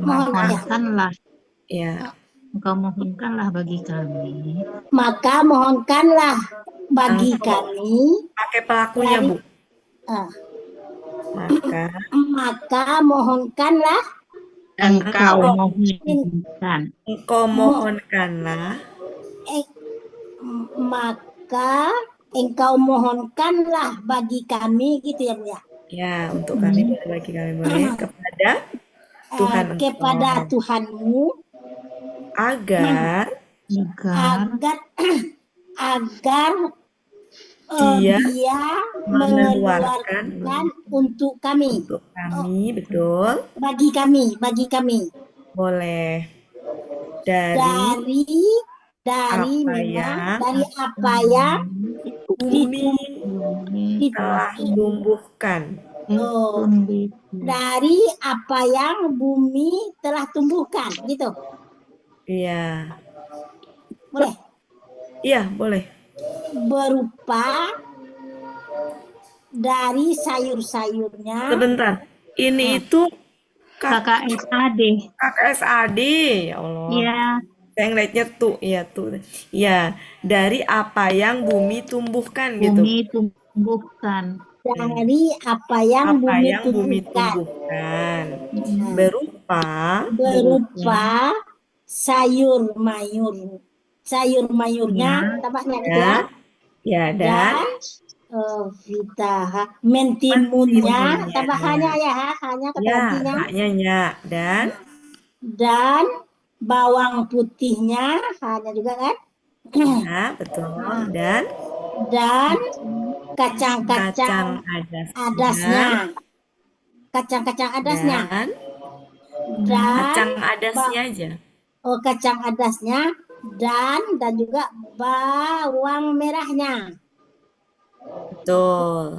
mohonkanlah. Ya. Engkau mohonkanlah bagi kami. Maka mohonkanlah bagi kami. Pakai pelakunya, Bu. Maka mohonkanlah. Engkau mohonkan. Engkau mohonkanlah. Maka engkau mohonkanlah bagi kami, gitu ya Bu ya. Ya, untuk kami, bagi kami boleh kepada Tuhan. Kepada Tuhanmu. Agar dia mengeluarkan untuk kami. Untuk kami, betul. Bagi kami. Boleh. Dari apa yang bumi telah tumbuhkan. Dari apa yang bumi telah tumbuhkan, gitu. Iya. Boleh? Iya, boleh. Berupa dari sayur-sayurnya. Sebentar. Ini itu KKSAD. KKSAD, ya Allah. Iya. Saya ngeliatnya tuh, iya tuh. Iya, dari apa yang bumi tumbuhkan gitu. Bumi tumbuhkan. Dari apa yang bumi tumbuhkan. Berupa sayur-mayurnya, tambahnya gitu ya. Ya, dan mentimunnya, tambahannya ya, hanya kegantinya. Dan bawang putihnya, hanya juga kan? Ya, betul. Dan kacang-kacang adasnya. Kacang-kacang adasnya. Dan kacang adasnya aja. Oh, kacang adasnya dan juga bawang merahnya. Betul.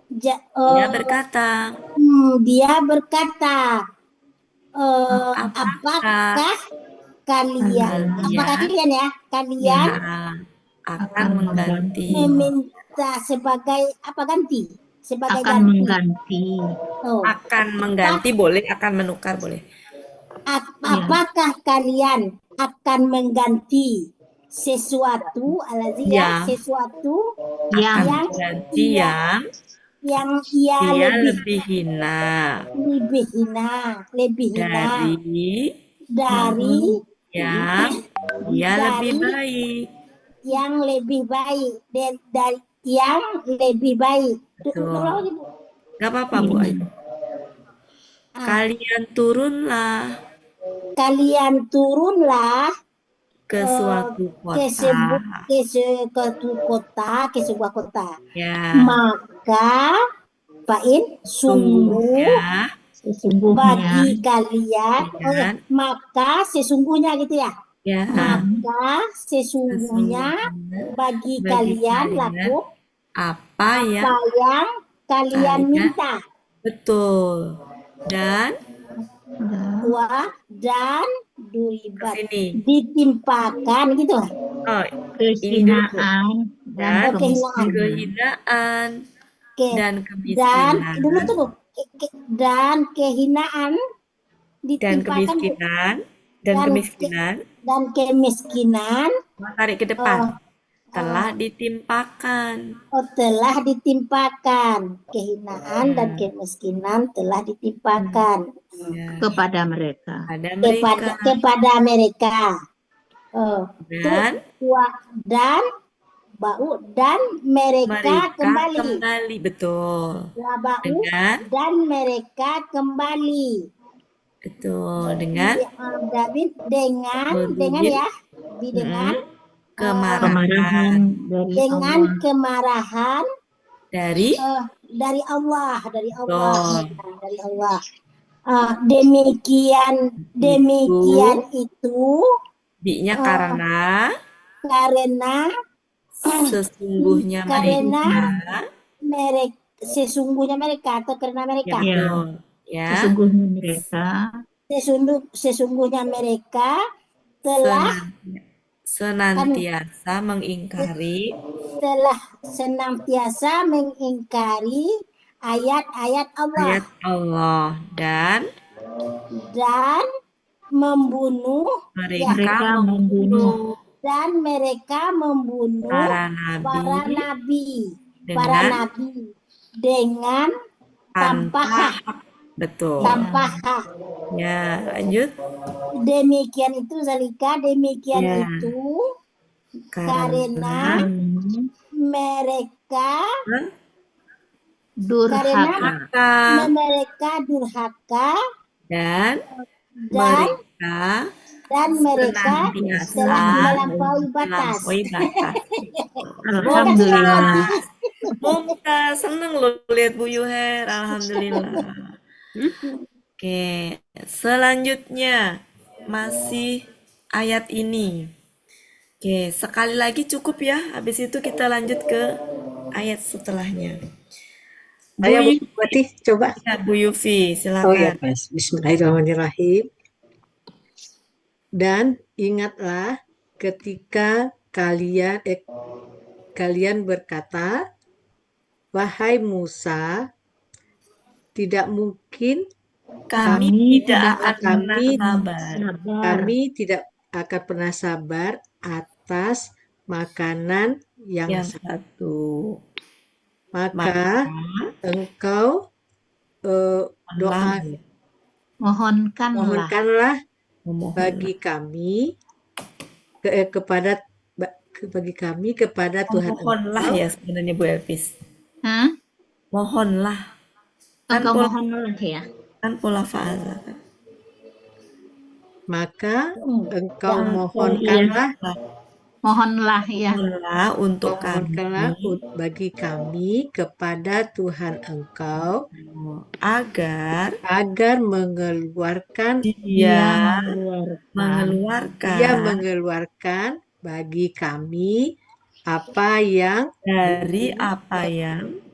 Dia berkata, apakah kalian akan mengganti, meminta sebagai apa ganti? Sebagai akan mengganti boleh, akan menukar boleh. Apakah kalian akan mengganti sesuatu sesuatu yang ia lebih hina dari yang ia lebih baik, yang lebih baik dari yang lebih baik. Gak apa-apa Bu Ayu. Kalian turunlah ke suatu ke kota. ke sebuah kota. Ya, Maka Pain sungguh Sesungguhnya. bagi kalian, Dan, maka sesungguhnya gitu ya. ya, Maka sesungguhnya bagi kalian laku apa yang apa yang kalian kalian- minta. betul. Dan Dan duribat sini. ditimpakan gitu. Oh, Kehinaan dan kehinaan dan Dan kemiskinan. dulu tunggu. Dan kehinaan Dan ditimpakan kemiskinan. dan kemiskinan Tarik ke depan. Telah ditimpakan. telah ditimpakan. Kehinaan dan kemiskinan telah ditimpakan Ya. kepada mereka. kepada mereka. Dan Dan mereka kembali. Betul. Wabau Dengan dan mereka kembali. betul. Dengan Dengan ya. Dengan kemarahan dari dengan Allah. kemarahan dari dari Allah. Oh. Dari Allah. Demikian itu Bi-nya karena sesungguhnya mereka atau karena mereka. Ya. Sesungguhnya mereka telah senantiasa mengingkari ayat-ayat Allah dan membunuh mereka membunuh para nabi dengan tanpa hak. Betul. Tanpa hak. Ya, lanjut. Demikian itu Zalika, itu karena mereka durhaka dan mereka telah melampaui batas. Alhamdulillah. Mumtaz, seneng lo lihat Bu Yuher. Alhamdulillah. Oke, selanjutnya masih ayat ini. Oke, sekali lagi cukup ya. Habis itu kita lanjut ke ayat setelahnya. Saya berarti coba. Ya, Bu Yufi, silakan. Oh ya, Mas. Bismillahirrahmanirrahim. Dan ingatlah ketika kalian berkata, wahai Musa, tidak mungkin kami tidak akan pernah sabar atas makanan yang satu. Maka engkau mohonkanlah bagi kami kepada Tuhan Mohonlah engkau. ya sebenarnya Bu Elvis. Mohonlah. Engkau mohonlah ya. Kan pola fa'ala kan. Maka engkau mohonkanlah ya. Mohonlah untuk mohonkanlah bagi kami kepada Tuhan engkau agar mengeluarkan bagi kami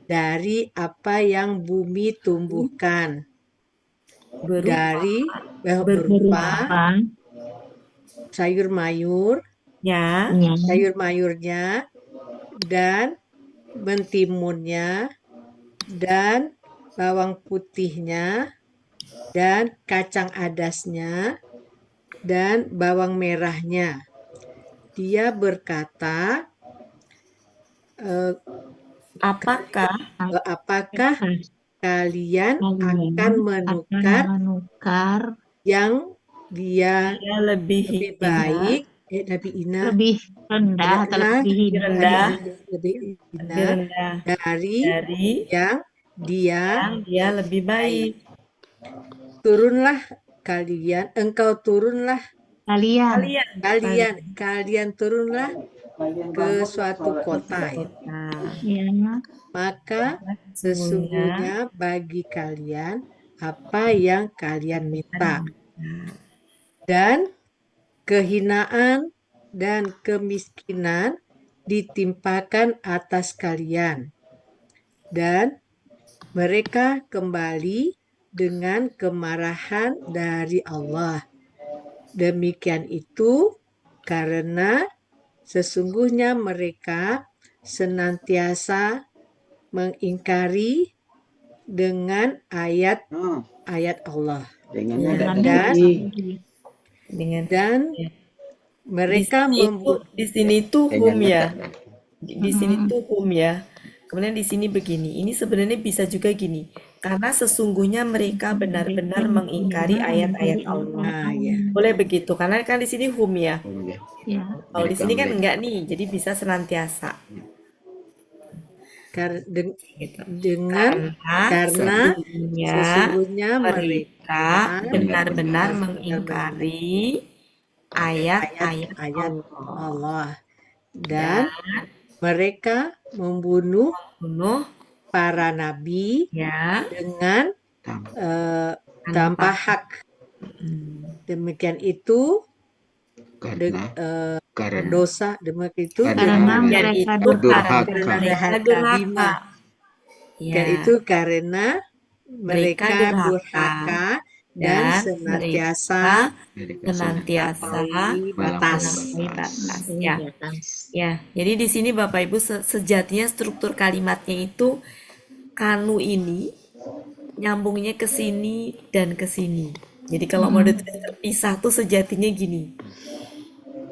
dari apa yang bumi tumbuhkan, berupa sayur mayurnya dan mentimunnya dan bawang putihnya dan kacang adasnya dan bawang merahnya. Dia berkata, apakah kalian akan menukar yang dia lebih baik, lebih rendah dari yang dia lebih baik. Turunlah Kalian turunlah ke suatu kota ya. Maka sesungguhnya bagi kalian apa yang kalian minta, dan kehinaan dan kemiskinan ditimpakan atas kalian, dan mereka kembali dengan kemarahan dari Allah. Demikian itu karena sesungguhnya mereka senantiasa mengingkari dengan ayat-ayat Allah. Dan mereka di sini tuh hum ya. Di sini tuh hum ya. Kemudian di sini begini. Ini sebenarnya bisa juga gini. Karena sesungguhnya mereka benar-benar mengingkari ayat-ayat Allah. Boleh begitu. Karena kan di sini hum ya. Kalau di sini kan enggak nih. Jadi bisa senantiasa. Karena sesungguhnya mereka benar-benar mengingkari ayat-ayat Allah, dan mereka membunuh para nabi dengan tanpa hak. Demikian itu dosa, demikian itu Karena mereka durhaka. Dan itu karena mereka durhaka dan senantiasa melampaui batas. Ya, jadi di sini Bapak Ibu sejatinya struktur kalimatnya itu kanu ini nyambungnya ke sini dan ke sini. Jadi kalau mau ditulis terpisah tuh sejatinya gini.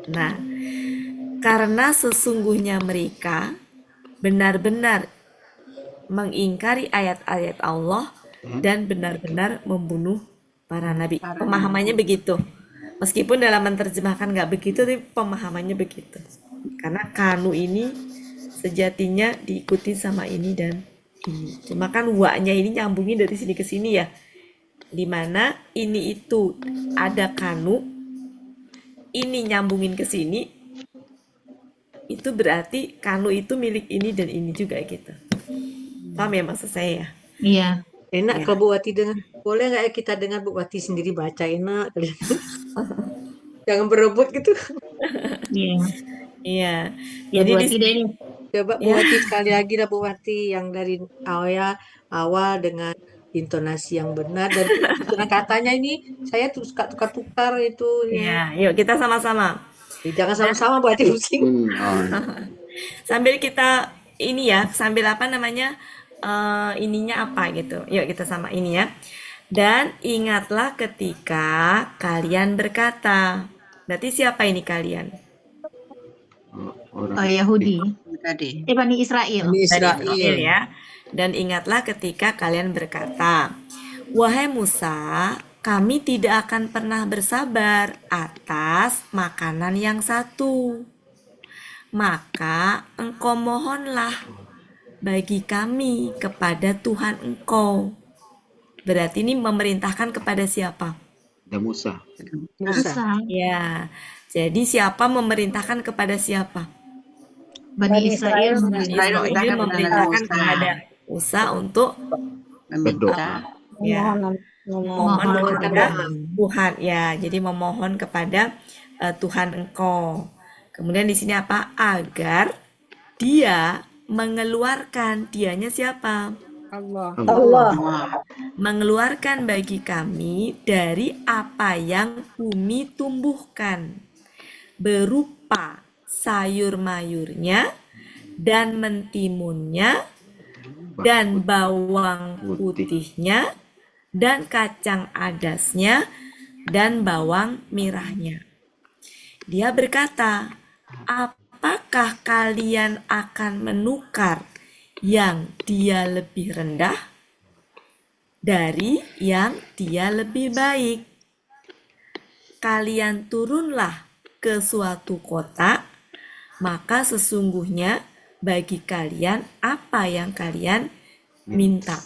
Nah, karena sesungguhnya mereka benar-benar mengingkari ayat-ayat Allah dan benar-benar membunuh para nabi. Pemahamannya begitu. Meskipun dalam menerjemahkan nggak begitu, tapi pemahamannya begitu. Karena kanu ini sejatinya diikuti sama ini dan ini. Cuma kan wa-nya ini nyambungin dari sini ke sini ya. Dimana ini itu ada kanu, ini nyambungin ke sini, itu berarti kanu itu milik ini dan ini juga gitu. Paham ya maksud saya ya? Iya. Enak kalau Bu Wati dengar. Boleh nggak ya kita dengar Bu Wati sendiri baca, enak. Jangan berebut gitu. Iya. Ya Jadi Bu di Wati sini deh. Coba Bu Wati sekali lagi lah Bu Wati, yang dari awal dengan intonasi yang benar, dan susunan katanya ini saya tuh suka tukar-tukar itu ya. Yuk kita sama-sama. Jangan sama-sama Bu Wati pusing. Sambil kita ini ya, sambil apa namanya, ininya apa gitu. Yuk kita sama ini ya. Dan ingatlah ketika kalian berkata. Berarti siapa ini kalian? Yahudi. Tadi. Bani Israel. Bani Israel Israel. ya. Dan ingatlah ketika kalian berkata, wahai Musa, kami tidak akan pernah bersabar atas makanan yang satu. Maka engkau mohonlah bagi kami kepada Tuhan engkau. Berarti ini memerintahkan kepada siapa? Musa. Ya. Jadi siapa memerintahkan kepada siapa? Bani Israel. Israel memerintahkan kepada Musa untuk Berdoa. ya, memohon kepada Tuhan ya. Jadi memohon kepada Tuhan engkau. Kemudian di sini apa? Agar dia mengeluarkan, dianya siapa? Allah. Mengeluarkan bagi kami dari apa yang bumi tumbuhkan, berupa sayur mayurnya dan mentimunnya dan bawang putihnya dan kacang adasnya dan bawang merahnya. Dia berkata, apakah kalian akan menukar yang dia lebih rendah dari yang dia lebih baik? Kalian turunlah ke suatu kota, maka sesungguhnya bagi kalian apa yang kalian minta.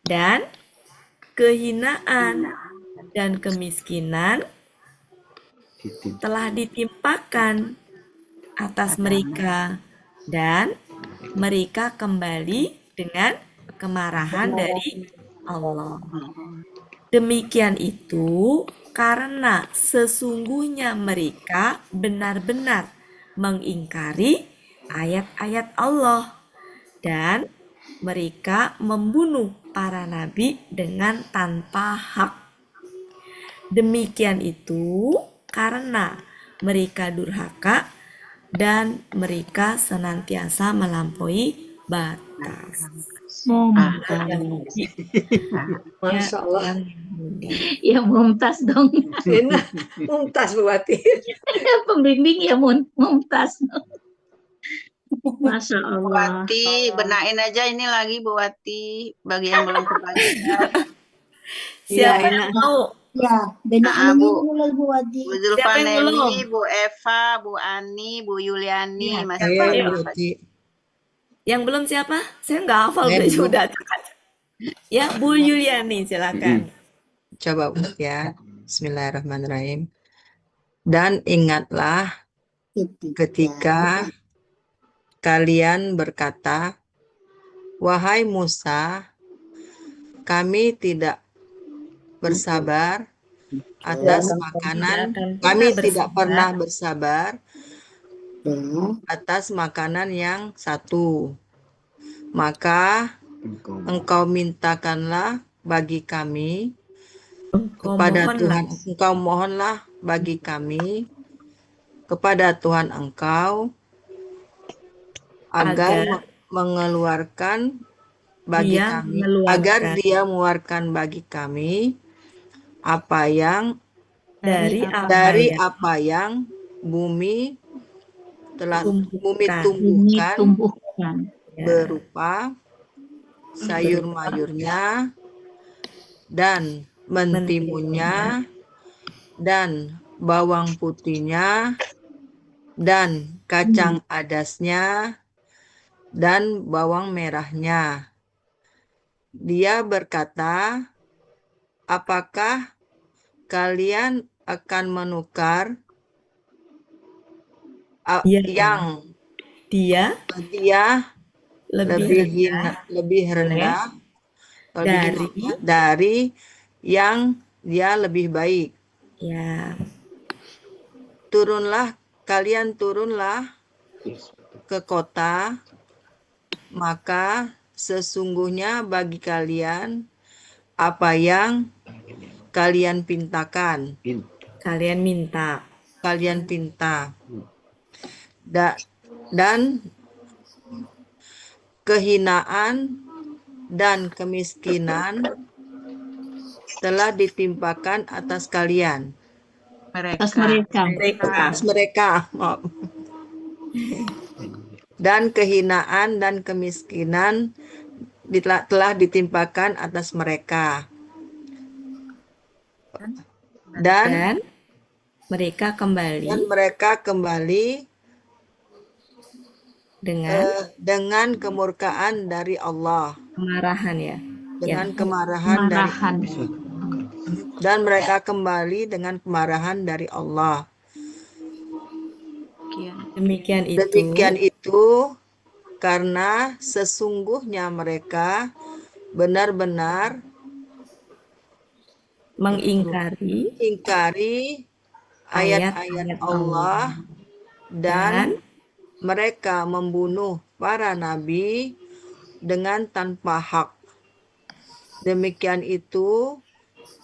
Dan kehinaan dan kemiskinan telah ditimpakan atas mereka dan mereka kembali dengan kemarahan dari Allah. Demikian itu karena sesungguhnya mereka benar-benar mengingkari ayat-ayat Allah dan mereka membunuh para nabi dengan tanpa hak. Demikian itu karena mereka durhaka dan mereka senantiasa melampaui batas. Masya Allah. Ya Mumtaz dong. Enak, Mumtaz Bu Wati. Pembimbing ya Mumtaz. Masya Bu Allah. Wati, benain aja ini lagi Bu Wati, bagi yang belum kebagian. Siapa Iya, yang mau? Ya, benar Bu. mulai Bu Wati. Bu Siapa yang belum? Zulfaneni, Bu Eva, Bu Ani, Bu Yuliani, Iya, masih Ayo ada Bu apa? Wati. Yang belum siapa? Saya nggak hafal Saya udah belum. sudah. Ya, Bu Yuliani silakan. Coba ya. Bismillahirrahmanirrahim. Dan ingatlah ketika kalian berkata, wahai Musa, kami tidak bersabar atas makanan, kami tidak pernah bersabar atas makanan yang satu. Maka engkau mintakanlah bagi kami kepada Tuhan, engkau mohonlah bagi kami kepada Tuhan engkau agar mengeluarkan bagi kami, agar dia mengeluarkan bagi kami apa yang dari apa yang bumi telah tumbuhkan berupa sayur mayurnya dan mentimunnya dan bawang putihnya dan kacang adasnya dan bawang merahnya. Dia berkata, apakah kalian akan menukar yang dia lebih rendah dari yang dia lebih baik? Ya. Kalian turunlah ke kota, maka sesungguhnya bagi kalian apa yang kalian pintakan. Kalian minta. Dan kehinaan dan kemiskinan telah ditimpakan atas kalian. Atas mereka. Dan kehinaan dan kemiskinan telah ditimpakan atas mereka. Dan mereka kembali dengan kemurkaan dari Allah. Kemarahan ya. Dengan kemarahan dari Allah. Dan mereka kembali dengan kemarahan dari Allah. Demikian itu karena sesungguhnya mereka benar-benar mengingkari ayat-ayat Allah dan mereka membunuh para nabi dengan tanpa hak. Demikian itu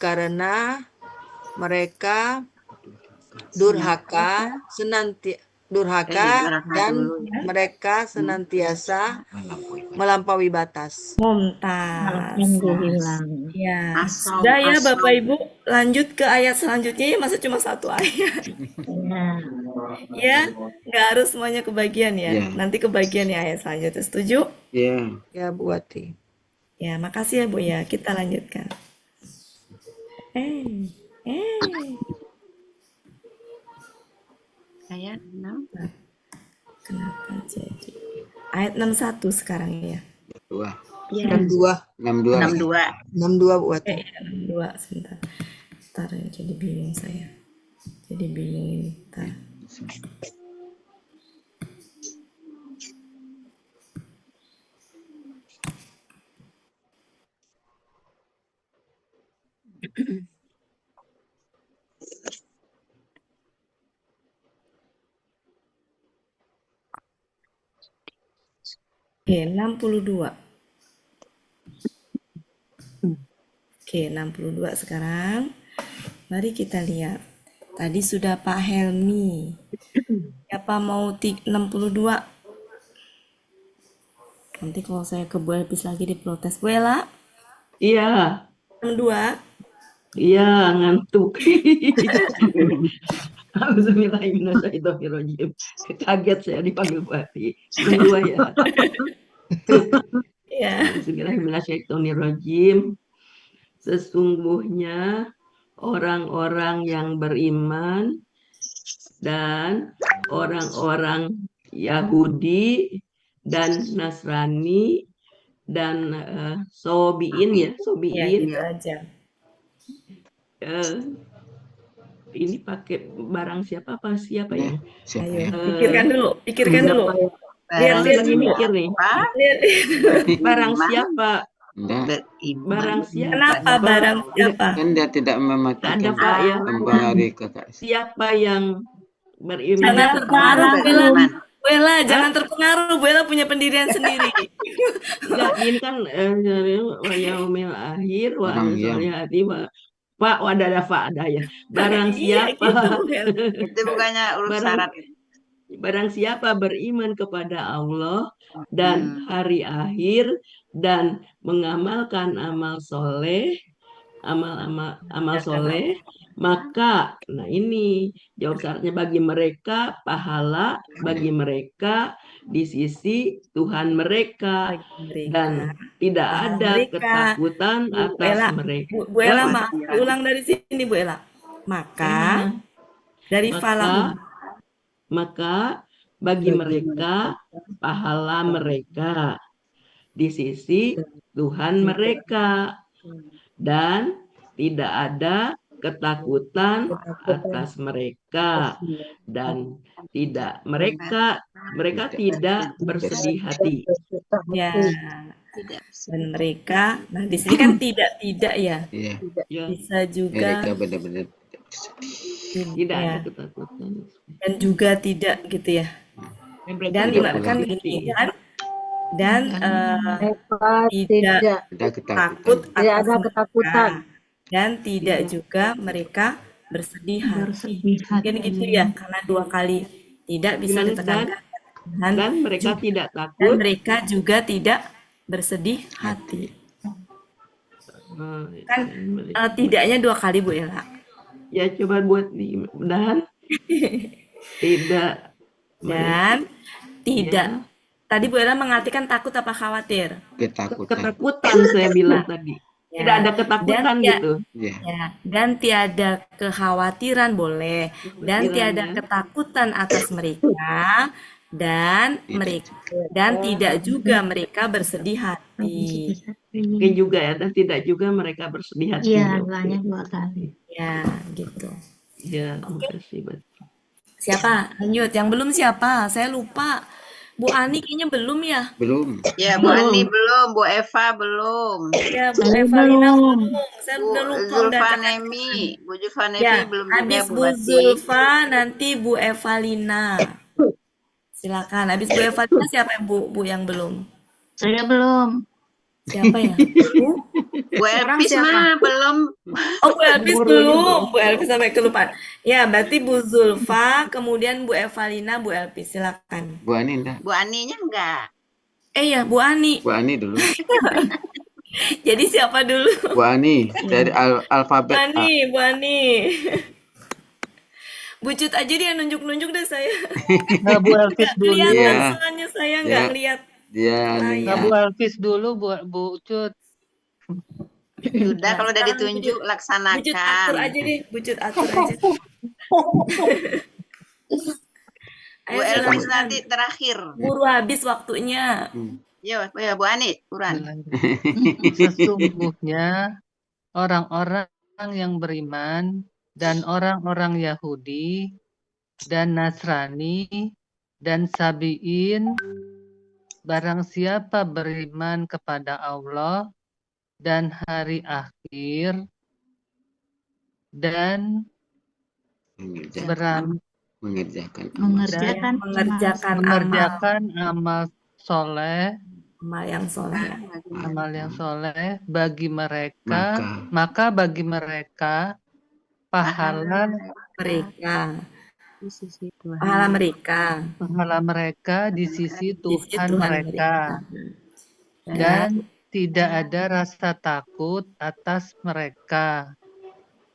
karena mereka durhaka dan mereka senantiasa melampaui batas. Mumtaz. Ya. Sudah ya Bapak Ibu, lanjut ke ayat selanjutnya ya, masa cuma satu ayat. Ya, nggak harus semuanya kebagian ya. Nanti kebagian ya ayat selanjutnya. Setuju? Ya Bu Wati. Ya, makasih ya Bu ya. Kita lanjutkan. Ayat 6. Kenapa jadi? Ayat 61 sekarang ya. 62 Bu Wati. 62 sebentar. Ntar ya, jadi bingung saya. Jadi bingung ini. Ntar. Oke, 62. Oke, 62 sekarang. Mari kita lihat. Tadi sudah Pak Helmi. Siapa mau 62? Nanti kalau saya ke Bu Elpis lagi diprotes. Bu Ella, Iya, 62. iya ngantuk. Alhamdulillahirrahmanirrahim. Kaget saya dipanggil Bu Ati. Kedua ya. Ya. Bismillahirrahmanirrahim. Sesungguhnya orang-orang yang beriman dan orang-orang Yahudi dan Nasrani dan Sobiin ya, Ya, Sobiin. gitu aja. Ini pakai barang siapa apa siapa ya? Ayo, pikirkan dulu, pikirkan dulu. Lihat-lihat Lagi dulu. mikir nih. Lihat. Barang siapa? Barang siapa? Kenapa barang siapa? Kan dia tidak mematikan Ada Pak ya. mempengaruhi kakak. Siapa yang beriman Jangan terpengaruh, Bella. kepada Bella, jangan terpengaruh. Bella punya pendirian sendiri. Enggak, ini kan wa yaumil akhir wa Orang yang- hati Pak wadada Pak ada ya. Barang Iya, siapa gitu, Bella. Itu bukannya urus syarat. barang siapa beriman kepada Allah dan hari akhir dan mengamalkan amal soleh, amal soleh, maka nah ini jawab syaratnya bagi mereka pahala bagi mereka di sisi Tuhan mereka dan tidak ada mereka. ketakutan Bu atas Ella, mereka. Bu Ella, maaf, ulang dari sini Bu Ella. Maka dari falam. Maka bagi mereka pahala mereka di sisi Tuhan mereka dan tidak ada ketakutan atas mereka dan mereka tidak bersedih hati. Ya. Dan mereka, nah di sini kan tidak ya. Iya. Bisa juga Mereka benar-benar Tidak ya. ada ketakutan. Dan juga tidak gitu ya. Dan kan gini kan, dan tidak takut atas mereka. Dan tidak juga mereka bersedih hati. Mungkin gitu ya, karena 2 kali tidak bisa ditekankan. Dan mereka tidak Dan takut. mereka juga tidak bersedih hati. Kan tidaknya 2 kali Bu Ella. Ya coba buat dan tidak Dan tidak. Tadi Bu Ella mengartikan takut apa khawatir? Ketakutan saya bilang tadi. Ya. Tidak ada ketakutan gitu. Ya. Dan tiada kekhawatiran boleh. Dan tiada ketakutan atas mereka. Dan tidak juga mereka bersedih hati. Oke juga ya, dan tidak juga mereka bersedih hati. Iya, banyak 2 kali. Ya, gitu. Ya, makasih. Siapa? Lanjut. Yang belum siapa? Saya lupa. Bu Ani kayaknya belum ya? belum. Ya, Bu Ani belum, Bu Eva belum. Ya, Bu Evalina belum. Saya udah lupa. Zulfanemi, Bu Zulfanemi Ya, belum habis juga, Bu Bu Ati. Zulfa, nanti Bu Evalina. Silakan. Habis Bu Evalina siapa yang Bu yang belum? Saya belum. Siapa ya? Bu Elpis mah belum. Oh, Bu Elpis belum. Bu Elpis sampai kelupaan. Ya, berarti Bu Zulfa, kemudian Bu Evalina, Bu Elpis. Silakan. Bu Ani enggak? Bu Aninya enggak. Ya, Bu Ani. Bu Ani dulu. Jadi siapa dulu? Bu Ani dari alfabet A. Bu Ani. Bucut aja dia nunjuk-nunjuk deh saya. Nah, Bu Elpis dulu. Kelihatan soalnya saya nggak lihat. Dia Nah, Bu Elpis dulu, Bu Ucut. Sudah, kalau udah ditunjuk laksanakan. Bucut atur aja deh, Bucut atur aja. Bu Elpis nanti terakhir. Buru habis waktunya. Ya, Bu Ani, Quran. Sesungguhnya orang-orang yang beriman dan orang-orang Yahudi dan Nasrani dan Sabi'in, barang siapa beriman kepada Allah dan hari akhir dan mengerjakan mengerjakan amal soleh, amal yang soleh bagi mereka, maka bagi mereka pahala mereka di sisi Tuhan mereka, dan tidak ada rasa takut atas mereka,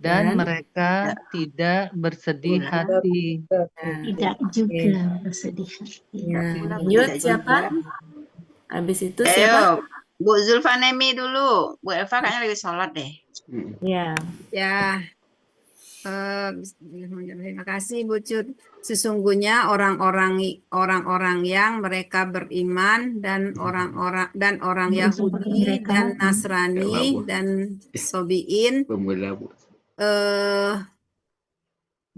dan mereka tidak bersedih hati. Tidak juga bersedih hati. Lanjut siapa? Habis itu siapa? Bu Zulfanemi dulu. Bu Elva kayaknya lagi sholat deh. Ya. Ya, terima kasih Bu Cut. Sesungguhnya orang-orang yang mereka beriman dan orang Yahudi dan Nasrani dan Sobiin,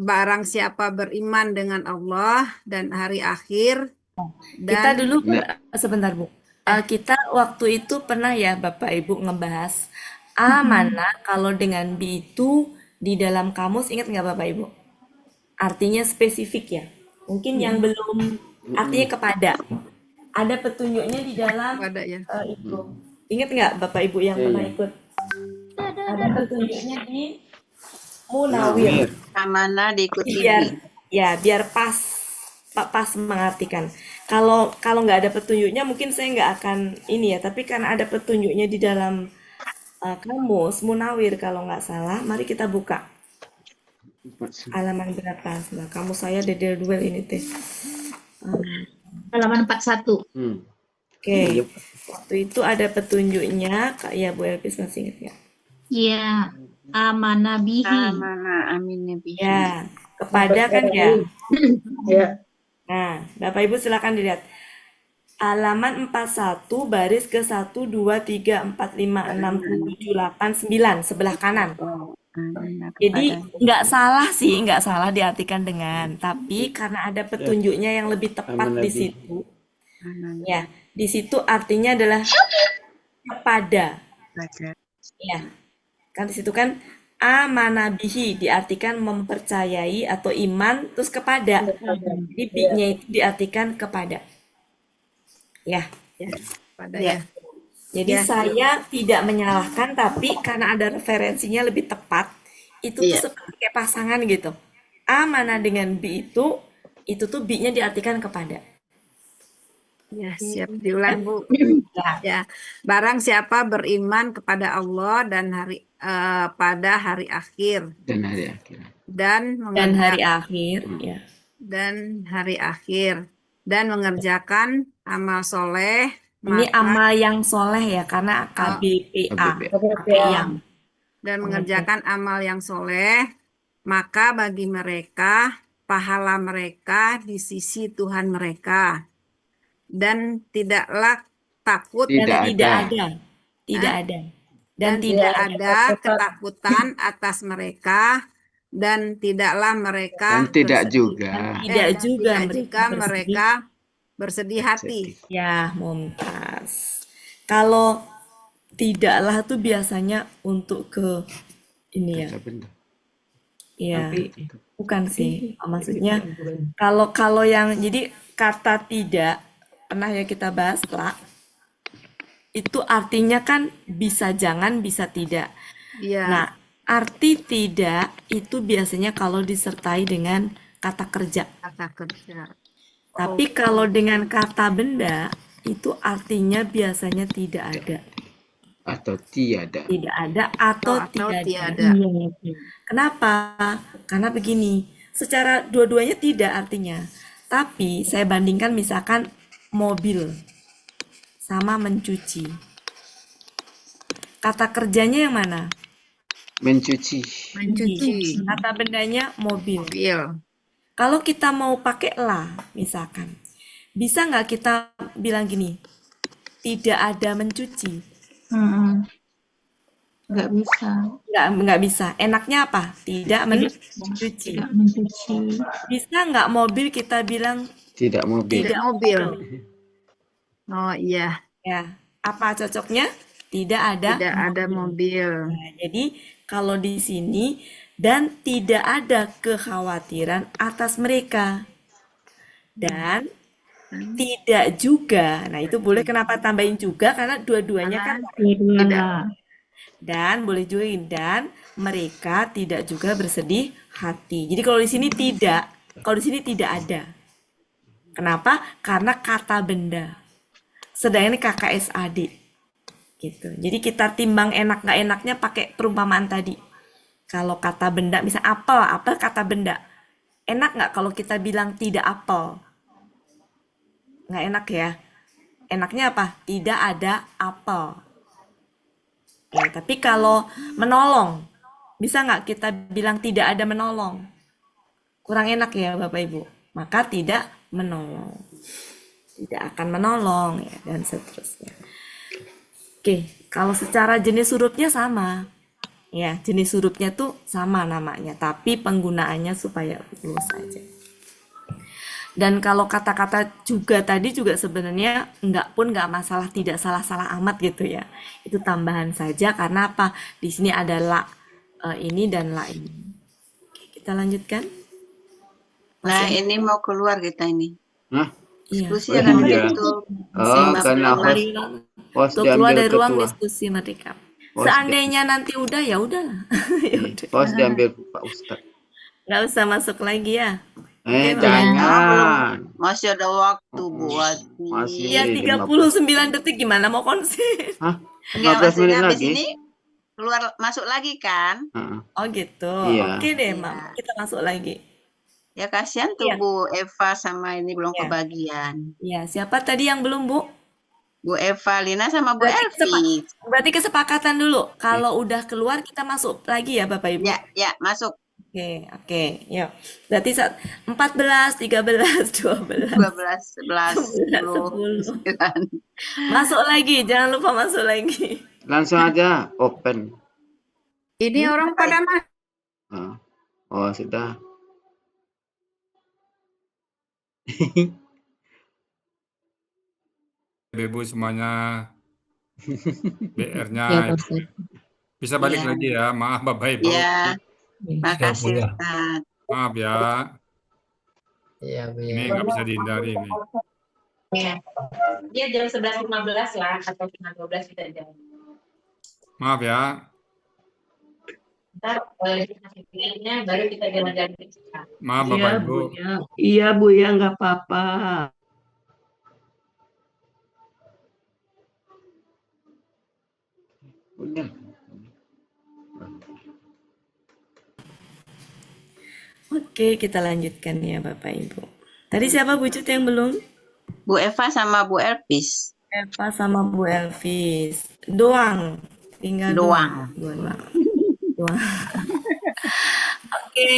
barang siapa beriman dengan Allah dan hari akhir. Kita dulu sebentar Bu. Kita waktu itu pernah ya Bapak Ibu ngebahas mana kalau dengan B itu di dalam kamus, ingat nggak Bapak Ibu? Artinya spesifik ya. Mungkin yang belum artinya kepada. Ada petunjuknya di dalam itu. Ingat nggak Bapak Ibu yang pernah ikut? Ada petunjuknya di Munawir. Mana diikuti? Biar pas mengartikan. Kalau nggak ada petunjuknya mungkin saya nggak akan ini ya, tapi karena ada petunjuknya di dalam kamus Munawir kalau nggak salah, mari kita buka halaman berapa? Nah, kamus saya Dedel Duel ini teh halaman 41. Oke. Waktu itu ada petunjuknya, Kak ya Bu Elpis masih ingat nggak? Iya, amanah bihi. Ya, kepada kan ya. Ya. Nah, Bapak Ibu silakan dilihat. Halaman 41 baris ke 1, 2, 3, 4, 5, 6, 7, 8, 9 sebelah kanan. Jadi nggak salah diartikan dengan, tapi karena ada petunjuknya yang lebih tepat di situ. Ya, di situ artinya adalah kepada. Ya, kan di situ kan amanabihi diartikan mempercayai atau iman terus kepada. Jadi bi-nya itu diartikan kepada. Ya. Jadi saya tidak menyalahkan, tapi karena ada referensinya lebih tepat, itu tuh seperti kayak pasangan gitu. Amana dengan bi itu tuh bi-nya diartikan kepada. Ya, siap diulang Bu. Ya, barang siapa beriman kepada Allah dan pada hari akhir dan hari akhir ya. Dan hari akhir dan mengerjakan amal soleh. Ini amal yang soleh ya, karena KBPA. Yang. Dan mengerjakan amal yang soleh, maka bagi mereka pahala mereka di sisi Tuhan mereka. Dan tidaklah takut tidak ada dan tidak ada ketakutan atas mereka, dan tidaklah mereka tidak juga mereka bersedih hati. Ya, mumtaz. Kalau tidaklah tuh biasanya untuk ke ini ya. Iya, bukan sih. Maksudnya kalau yang jadi kata tidak pernah ya kita bahas lah. Itu artinya kan bisa jangan, bisa tidak. Iya. Nah, arti tidak itu biasanya kalau disertai dengan kata kerja. Tapi kalau dengan kata benda itu artinya biasanya tidak ada. Atau tiada. Tidak ada atau tiada. Kenapa? Karena begini, secara dua-duanya tidak artinya. Tapi saya bandingkan misalkan mobil sama mencuci. Kata kerjanya yang mana? Mencuci. Kata bendanya mobil. Kalau kita mau pakai lah, misalkan, bisa nggak kita bilang gini, tidak ada mencuci? Nggak bisa. Nggak bisa. Enaknya apa? Tidak mencuci. Tidak mencuci. Bisa nggak mobil kita bilang Tidak mobil. Tidak mobil. Oh iya, ya? Apa cocoknya? Tidak ada tidak ada mobil. Nah, jadi kalau di sini dan tidak ada kekhawatiran atas mereka dan tidak juga. Nah, itu boleh kenapa tambahin juga karena dua-duanya kan Dua-duanya. dan boleh juga dan mereka tidak juga bersedih hati. Jadi kalau di sini tidak, kalau di sini tidak ada. Kenapa? Karena kata benda. Sedangkan ini KKSAD gitu. Jadi kita timbang enak nggak enaknya pakai perumpamaan tadi. Kalau kata benda, misal apel, apel kata benda. Enak nggak kalau kita bilang tidak apel? Nggak enak ya. Enaknya apa? Tidak ada apel. Ya, tapi kalau menolong, bisa nggak kita bilang tidak ada menolong? Kurang enak ya Bapak Ibu. Maka tidak menolong. Tidak akan menolong ya, dan seterusnya. Oke, kalau secara jenis hurufnya sama. Ya, jenis hurufnya tuh sama namanya, tapi penggunaannya supaya lurus saja. Dan kalau kata-kata juga tadi juga sebenarnya nggak masalah, tidak salah-salah amat gitu ya. Itu tambahan saja karena apa? Di sini ada la ini dan la ini. Oke, kita lanjutkan. Nah, ini mau keluar kita ini. Hah? Diskusi Oh, akan iya. ditutup. Oh, karena host Tuh keluar diambil dari ruang ketua. diskusi mereka. Host Seandainya nanti udah ya udahlah. Ya udah. Host diambil Pak Ustadz. Nggak usah masuk lagi ya. Oke, Jangan. Masih ada waktu buat Masih Ya 39 detik gimana mau konsen? Hah? Enggak, 15 menit maksudnya habis lagi? ini keluar masuk lagi kan? Oh gitu. Iya. Oke deh, Mam. Kita masuk lagi. Ya kasihan tuh Iya. Bu Eva sama ini belum Iya. kebagian. Ya, siapa tadi yang belum, Bu? Bu Eva Lina sama Bu Berarti Elvi. Berarti kesepakatan dulu. Kalau udah keluar kita masuk lagi ya, Bapak Ibu. Ya, masuk. Oke, yuk. Berarti 14, 13, 12, 12, 11, 10, 9. Masuk lagi, jangan lupa masuk lagi. Langsung aja open. Ini orang pada Oh, sudah. Ibu semuanya BR-nya Ya, Pak Ustaz. bisa balik Iya. lagi ya. Maaf Bapak Ibu. Ya, Ya, makasih Bu, ya. Ustaz. Maaf ya. Iya, Bu ya. Ini nggak bisa dihindari ini. Ya. Dia jam 11.15 lah atau setengah 12 kita jam. Maaf ya. Ntar hasilnya baru kita jalan-jalan. Maaf Iya, Bapak Ibu. Bu ya. Iya, Bu ya, nggak apa-apa. Udah. Oke, kita lanjutkan ya Bapak Ibu. Tadi siapa Bu Cut yang belum? Bu Eva sama Bu Elvis. Eva sama Bu Elvis. Doang. Tinggal Doang. Doang. Oke.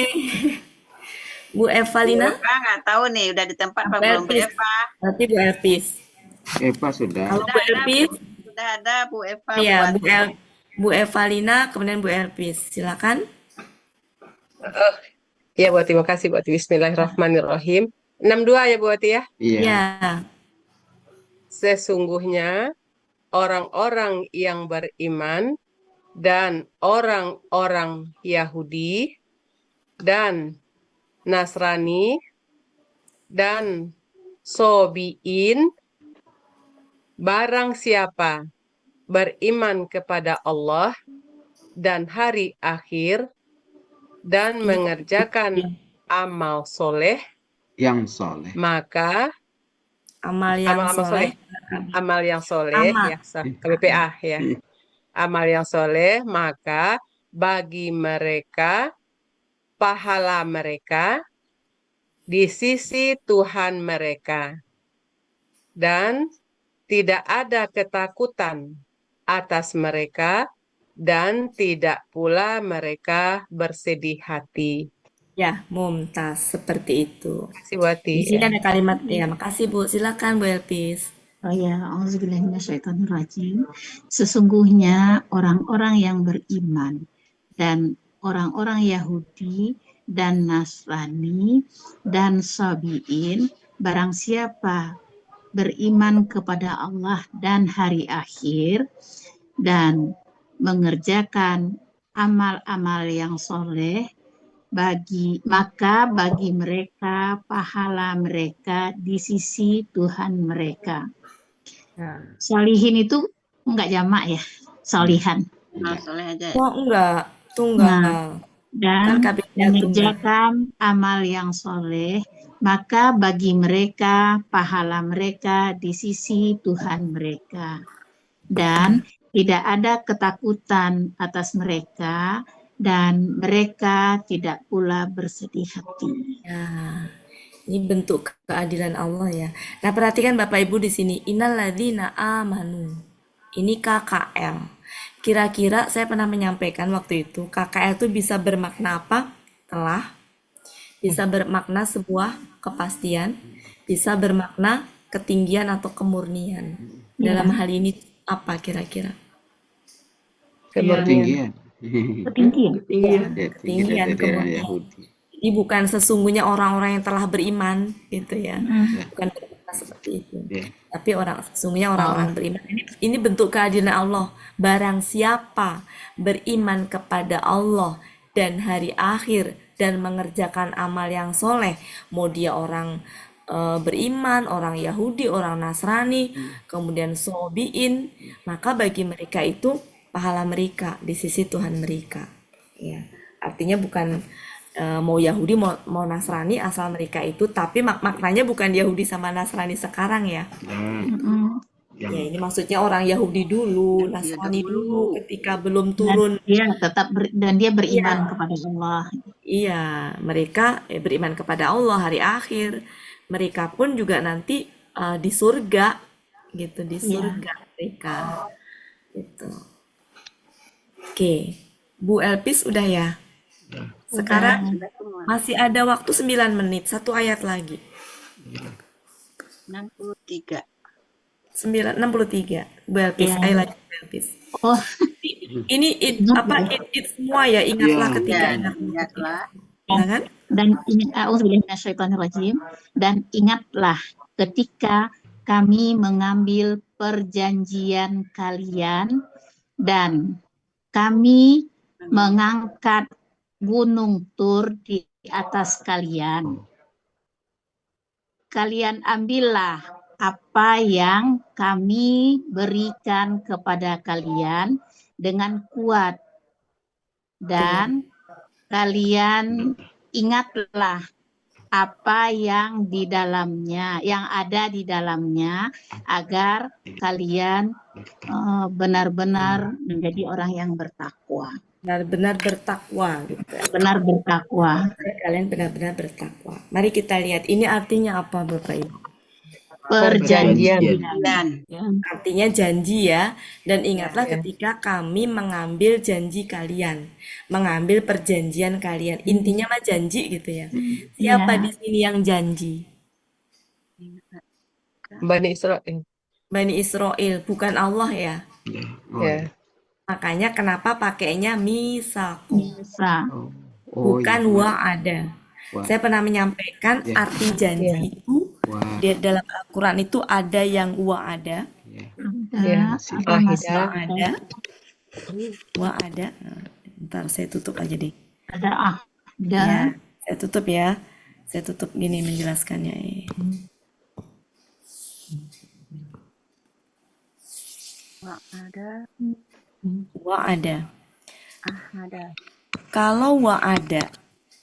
Bu Eva Lina? Bu Eva nggak tahu nih, udah di tempat apa belum Bu Eva? Berarti Bu Elvis. Eva sudah. Kalau Bu Elvis? Sudah ada Bu Eva. Iya, Bu Eva Lina, kemudian Bu Elvis. Silakan. Ya, Bu Ati, terima kasih, Bu Ati. Bismillahirrahmanirrahim. 62 ya, Bu Ati ya? Iya. Sesungguhnya orang-orang yang beriman dan orang-orang Yahudi dan Nasrani dan Sobiin, barang siapa beriman kepada Allah dan hari akhir dan mengerjakan amal soleh, maka amal yang soleh, ya, KBPA ya, amal yang soleh, maka bagi mereka pahala mereka di sisi Tuhan mereka dan tidak ada ketakutan atas mereka dan tidak pula mereka bersedih hati. Ya, mumtaz seperti itu. Terima kasih Bu Ati. Di sini ada kalimat ya, makasih Bu. Silakan Bu Elvis. Oh ya, auzubillahiminasyaitonirrajim. Sesungguhnya orang-orang yang beriman dan orang-orang Yahudi dan Nasrani dan Sabiin, barang siapa beriman kepada Allah dan hari akhir dan mengerjakan amal-amal yang soleh, maka bagi mereka pahala mereka di sisi Tuhan mereka. Solihin itu enggak jamak ya, solihan. Soleh aja. Oh enggak, tunggal. Dan Kan KBBA tunggal. mengerjakan amal yang soleh, maka bagi mereka pahala mereka di sisi Tuhan mereka. Dan tidak ada ketakutan atas mereka, dan mereka tidak pula bersedih hati. Ya, ini bentuk keadilan Allah ya. Nah, perhatikan Bapak Ibu di sini. Innalladzina amanu. Ini KKL. Kira-kira saya pernah menyampaikan waktu itu, KKL itu bisa bermakna apa? Telah. Bisa bermakna sebuah kepastian. Bisa bermakna ketinggian atau kemurnian. Dalam hal ini apa kira-kira? Ketinggian. Ketinggian, kemurnian. Jadi bukan sesungguhnya orang-orang yang telah beriman gitu ya. Bukan bermakna seperti itu. Tapi sesungguhnya orang-orang beriman. Ini bentuk keadilan Allah. Barang siapa beriman kepada Allah dan hari akhir dan mengerjakan amal yang soleh, mau dia orang beriman, orang Yahudi, orang Nasrani, kemudian Sobiin, maka bagi mereka itu pahala mereka di sisi Tuhan mereka. Ya, artinya bukan mau Yahudi mau Nasrani asal mereka itu, tapi maknanya bukan Yahudi sama Nasrani sekarang ya. Ya ini maksudnya orang Yahudi dulu, Nasrani dulu ketika belum turun. Dan dia beriman kepada Allah. Iya, mereka beriman kepada Allah hari akhir. Mereka pun juga nanti di surga gitu, di surga mereka. Gitu. Oke, Bu Elpis udah ya? Sekarang masih ada waktu 9 menit, 1 ayat lagi. 63. 63. Bu Elpis, ayo lagi Bu Elpis. Oh. Ini it semua ya, ingatlah ketika ingatlah. Kan? Dan ingatlah ketika kami mengambil perjanjian kalian dan kami mengangkat gunung Tur di atas kalian. Kalian ambillah apa yang kami berikan kepada kalian dengan kuat. Dan kalian ingatlah apa yang di dalamnya, yang ada di dalamnya, agar kalian benar-benar menjadi orang yang bertakwa. Benar-benar bertakwa gitu. Benar bertakwa. Kalian benar-benar bertakwa. Mari kita lihat ini artinya apa Bapak Ibu? Perjanjian. Artinya janji ya. Dan ingatlah ketika kami mengambil janji kalian, mengambil perjanjian kalian. Intinya mah janji gitu ya. Siapa di sini yang janji? Bani Israel. Bani Israel, bukan Allah ya. Makanya kenapa pakainya misaku? Bukan wa'ada. Saya pernah menyampaikan arti janji itu di dalam Al-Quran itu ada yang wa'ada, wa'ada. Ntar saya tutup aja deh. Ya, saya tutup ya. Saya tutup gini menjelaskannya. Wa'ada. Kalau wa'ada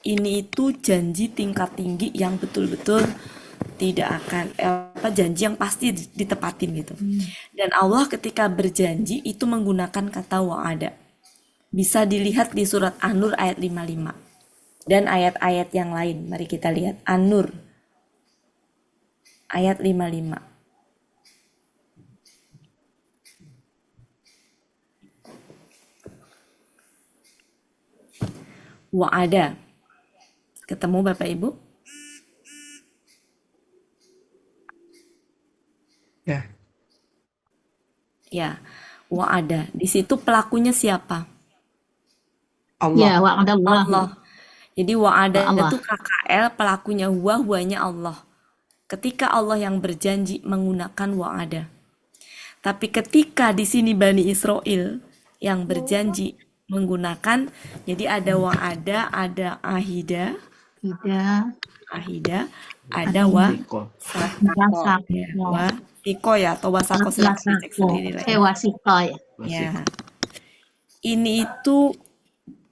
ini itu janji tingkat tinggi yang betul-betul tidak akan janji yang pasti ditepatin gitu. Dan Allah ketika berjanji itu menggunakan kata wa'ada. Bisa dilihat di surat An-Nur ayat 55 dan ayat-ayat yang lain. Mari kita lihat An-Nur ayat 55. Wa'ada. Ketemu Bapak Ibu? Ya. Ya, wa'ada. Di situ pelakunya siapa? Ya, wa'adallahu. Allah. Jadi wa'ada Allah. itu KKL, pelakunya huwanya Allah. Ketika Allah yang berjanji menggunakan wa'ada. Tapi ketika di sini Bani Israel yang berjanji menggunakan, jadi ada wa'ada, ada ahida, Tidak. ada wa Wasako. ya, wasiko ya, atau wasako silakan dicek sendiri lah ya. Wasiko ya. Ya. Ini itu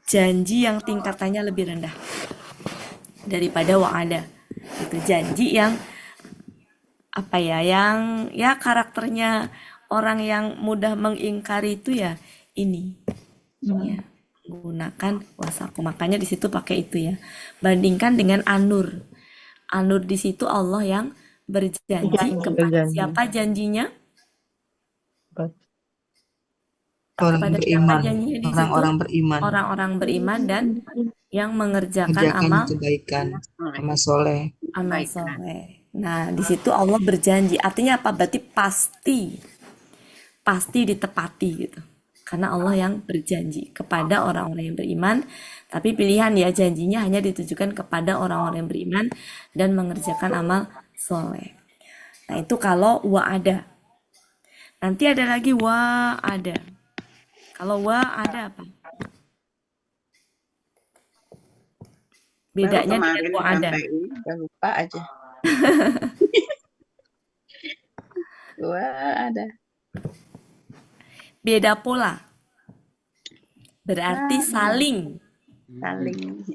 janji yang tingkatannya lebih rendah daripada wa'ada. Itu janji yang apa ya, yang ya karakternya orang yang mudah mengingkari itu ya ini. Ya, menggunakan wasako. Makanya di situ pakai itu ya. Bandingkan dengan An-Nur. An-Nur di situ Allah yang berjanji kepada siapa janjinya? Kepada siapa janjinya di situ? Orang-orang beriman. Orang-orang beriman dan yang mengerjakan Mengerjakan amal kebaikan, amal soleh. amal soleh. Nah, di situ Allah berjanji. Artinya apa? Berarti pasti ditepati gitu. Karena Allah yang berjanji kepada orang-orang yang beriman. Tapi pilihan ya, janjinya hanya ditujukan kepada orang-orang yang beriman dan mengerjakan amal soleh. Nah, itu kalau wa'ada. Nanti ada lagi wa'ada. Kalau wa'ada apa? Bedanya dengan wa'ada. Udah lupa aja. Wa'ada. Beda pola. Berarti saling.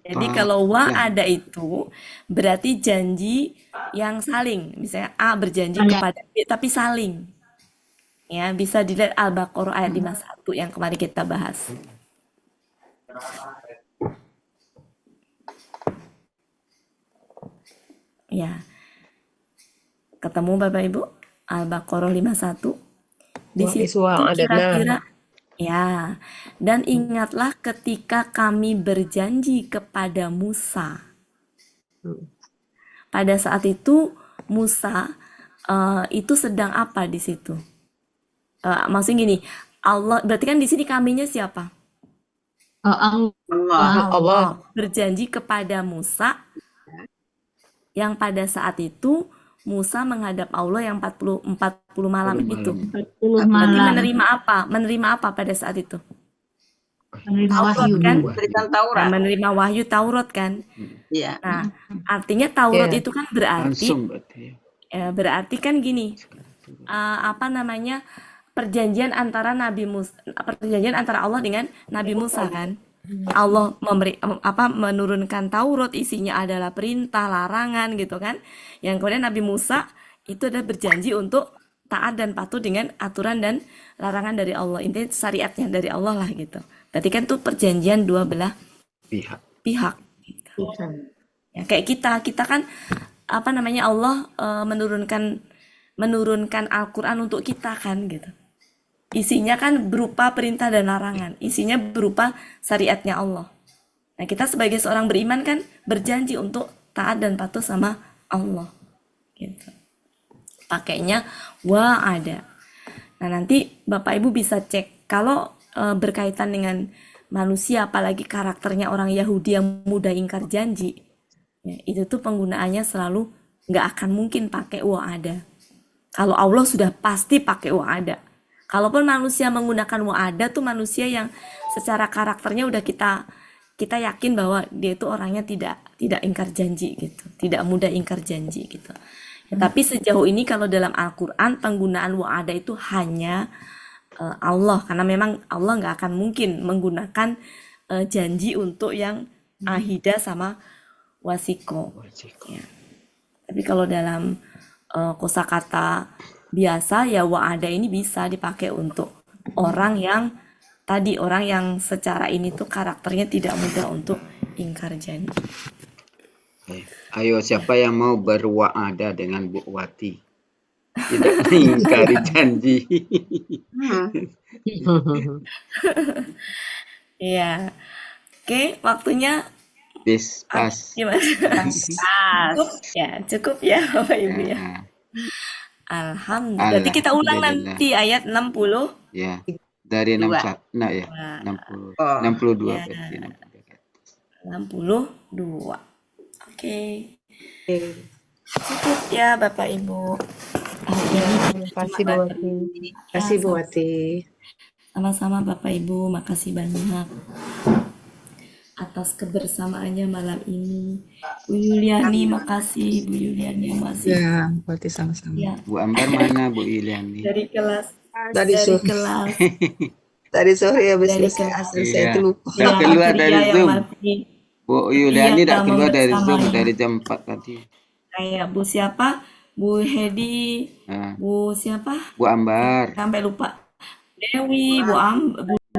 Jadi kalau wa'ada itu berarti janji yang saling. Misalnya A berjanji kepada B tapi saling. Ya, bisa dilihat Al-Baqarah ayat 51 yang kemarin kita bahas. Ya. Ketemu Bapak Ibu? Al-Baqarah 51. Di situ kira-kira ya. Dan ingatlah ketika kami berjanji kepada Musa. Pada saat itu Musa itu sedang apa di situ? Maksudnya gini, Allah berarti kan di sini kaminya siapa? Allah berjanji kepada Musa yang pada saat itu Musa menghadap Allah yang 40 malam itu. 40 malam. Berarti menerima apa? Menerima apa pada saat itu? Menerima Taurat wahyu. kan? Berikan Taurat. Nah, menerima wahyu Taurat kan? Iya. Nah, artinya Taurat Iya. itu kan berarti Langsung berarti. berarti kan gini. Apa namanya? Perjanjian antara perjanjian antara Allah dengan Nabi Musa kan? Allah menurunkan Taurat, isinya adalah perintah, larangan gitu kan. Yang kemudian Nabi Musa itu adalah berjanji untuk taat dan patuh dengan aturan dan larangan dari Allah. Intinya syariatnya dari Allah lah gitu. Berarti kan itu perjanjian dua belah pihak gitu. Ya, kayak kita kan apa namanya, Allah menurunkan Al-Qur'an untuk kita kan gitu. Isinya kan berupa perintah dan larangan. Isinya berupa syariatnya Allah. Nah, kita sebagai seorang beriman kan berjanji untuk taat dan patuh sama Allah. Gitu. Pakainya wa'ada. Nah, nanti Bapak Ibu bisa cek. Kalau berkaitan dengan manusia, apalagi karakternya orang Yahudi yang mudah ingkar janji, ya, itu tuh penggunaannya selalu nggak akan mungkin pakai wa'ada. Kalau Allah sudah pasti pakai wa'ada. Kalaupun manusia menggunakan wa'ada tuh manusia yang secara karakternya udah kita yakin bahwa dia itu orangnya tidak ingkar janji gitu, tidak mudah ingkar janji gitu. Ya, tapi sejauh ini kalau dalam Al-Qur'an penggunaan wa'ada itu hanya Allah, karena memang Allah nggak akan mungkin menggunakan janji untuk yang ahida sama wasiko. Ya. Tapi kalau dalam kosakata biasa ya wa'ada ini bisa dipakai untuk orang yang secara ini tuh karakternya tidak mudah untuk ingkar janji. Ayo, siapa yang mau berwa'ada dengan Bu Wati? Tidak mengingkari janji. Iya. Oke, waktunya Pas. gimana? Cukup ya Bapak Ibu ya. Alhamdulillah. Berarti kita ulang Alhamdulillah. nanti ayat 60. Ya, dari 61. Nah ya, 62 Ya, berarti. 62. Oke. Cukup ya Bapak Ibu. Terima kasih Bu Wati. Terima kasih Bu Wati. Sama-sama Bapak Ibu, makasih banyak atas kebersamaannya malam ini. Bu Yuliani, makasih Bu Yuliani yang masih. Ya, berarti sama-sama. Ya. Bu Ambar mana Bu Yuliani? Dari kelas. Dari sore. Kelas. Tadi sore habis Dari selesai kelas. asal saya itu lupa. Udah keluar dari Zoom. Bu Yuliani Iya, udah keluar dari Zoom membersamai. dari jam 4 tadi. Kayak Bu siapa? Bu Hedi. Bu siapa? Bu Ambar. Sampai lupa. Dewi, Bu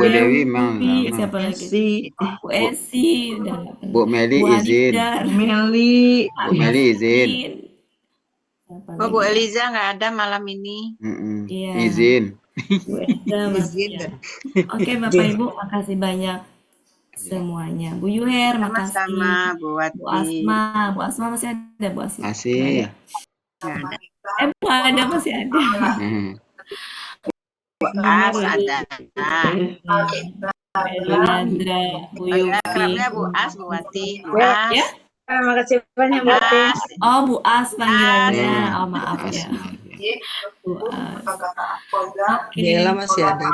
Dewi memang lama. siapa lagi? Bu Esi dan Bu Meli Bu izin. Hadidar. Bu Meli izin. Oh, Bu Eliza nggak ada malam ini. Iya. Izin. Bu Eda, Izin. Oke Bapak Ibu, makasih banyak semuanya. Bu Yuher, makasih. Sama Bu Wati. Bu Asma masih ada Bu Asma? Masih. Bu ada masih ada. Bu As ada. Nadra, Bu Yufi. Akrabnya Bu As, Bu Wati. Bu Ya. As. Terima kasih banyak Bu Wati. Oh, Bu As panggilannya. Oh, maaf ya. Bu As. Bella masih ada,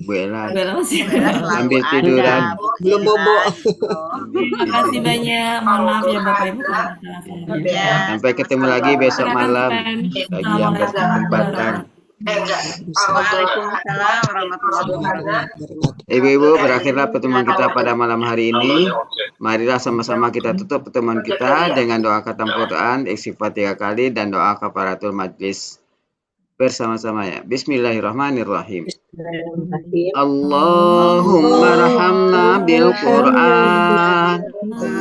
Bu Ella. Bella masih ada. Sambil tiduran. Belum bobo. Terima kasih banyak. Mohon maaf ya Bapak Ibu. Sampai ketemu lagi besok malam bagi yang berkesempatan. Waalaikumsalam warahmatullahi wabarakatuh. Ibu-ibu, berakhirlah pertemuan kita pada malam hari ini. Marilah sama-sama kita tutup pertemuan kita dengan doa khatam Quran, istighfar 3 kali, dan doa kafaratul majlis bersama-sama ya. Bismillahirrahmanirrahim. Allahumma rahamna bil Quran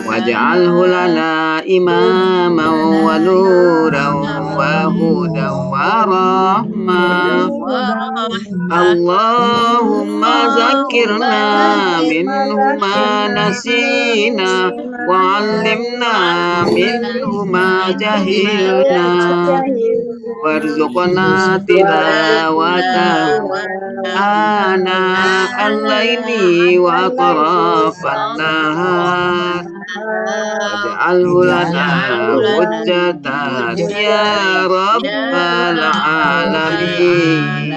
waj'alhu lana imaman wa nuran wa hudan wa rahmah. Allahumma zakirna minhu ma nasina wa 'allimna minhu ma jahilna warzuqna tilawatahu ana al-laili wa atrafan nahar waj'alhu lana hujjatan ya rabbal alamin.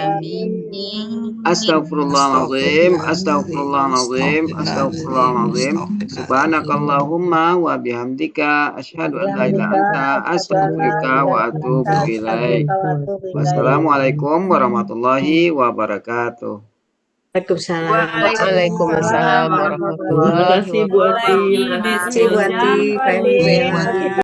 Astaghfirullahaladzim, astaghfirullahaladzim, astaghfirullahaladzim. Subhanakallahumma wa bihamdika asyhadu an la ilaha illa anta astaghfiruka wa atubu ilaik. Wassalamualaikum warahmatullahi wabarakatuh. Waalaikumsalam. Waalaikumsalam warahmatullahi Terima kasih Bu Wati. Terima kasih Bu Wati.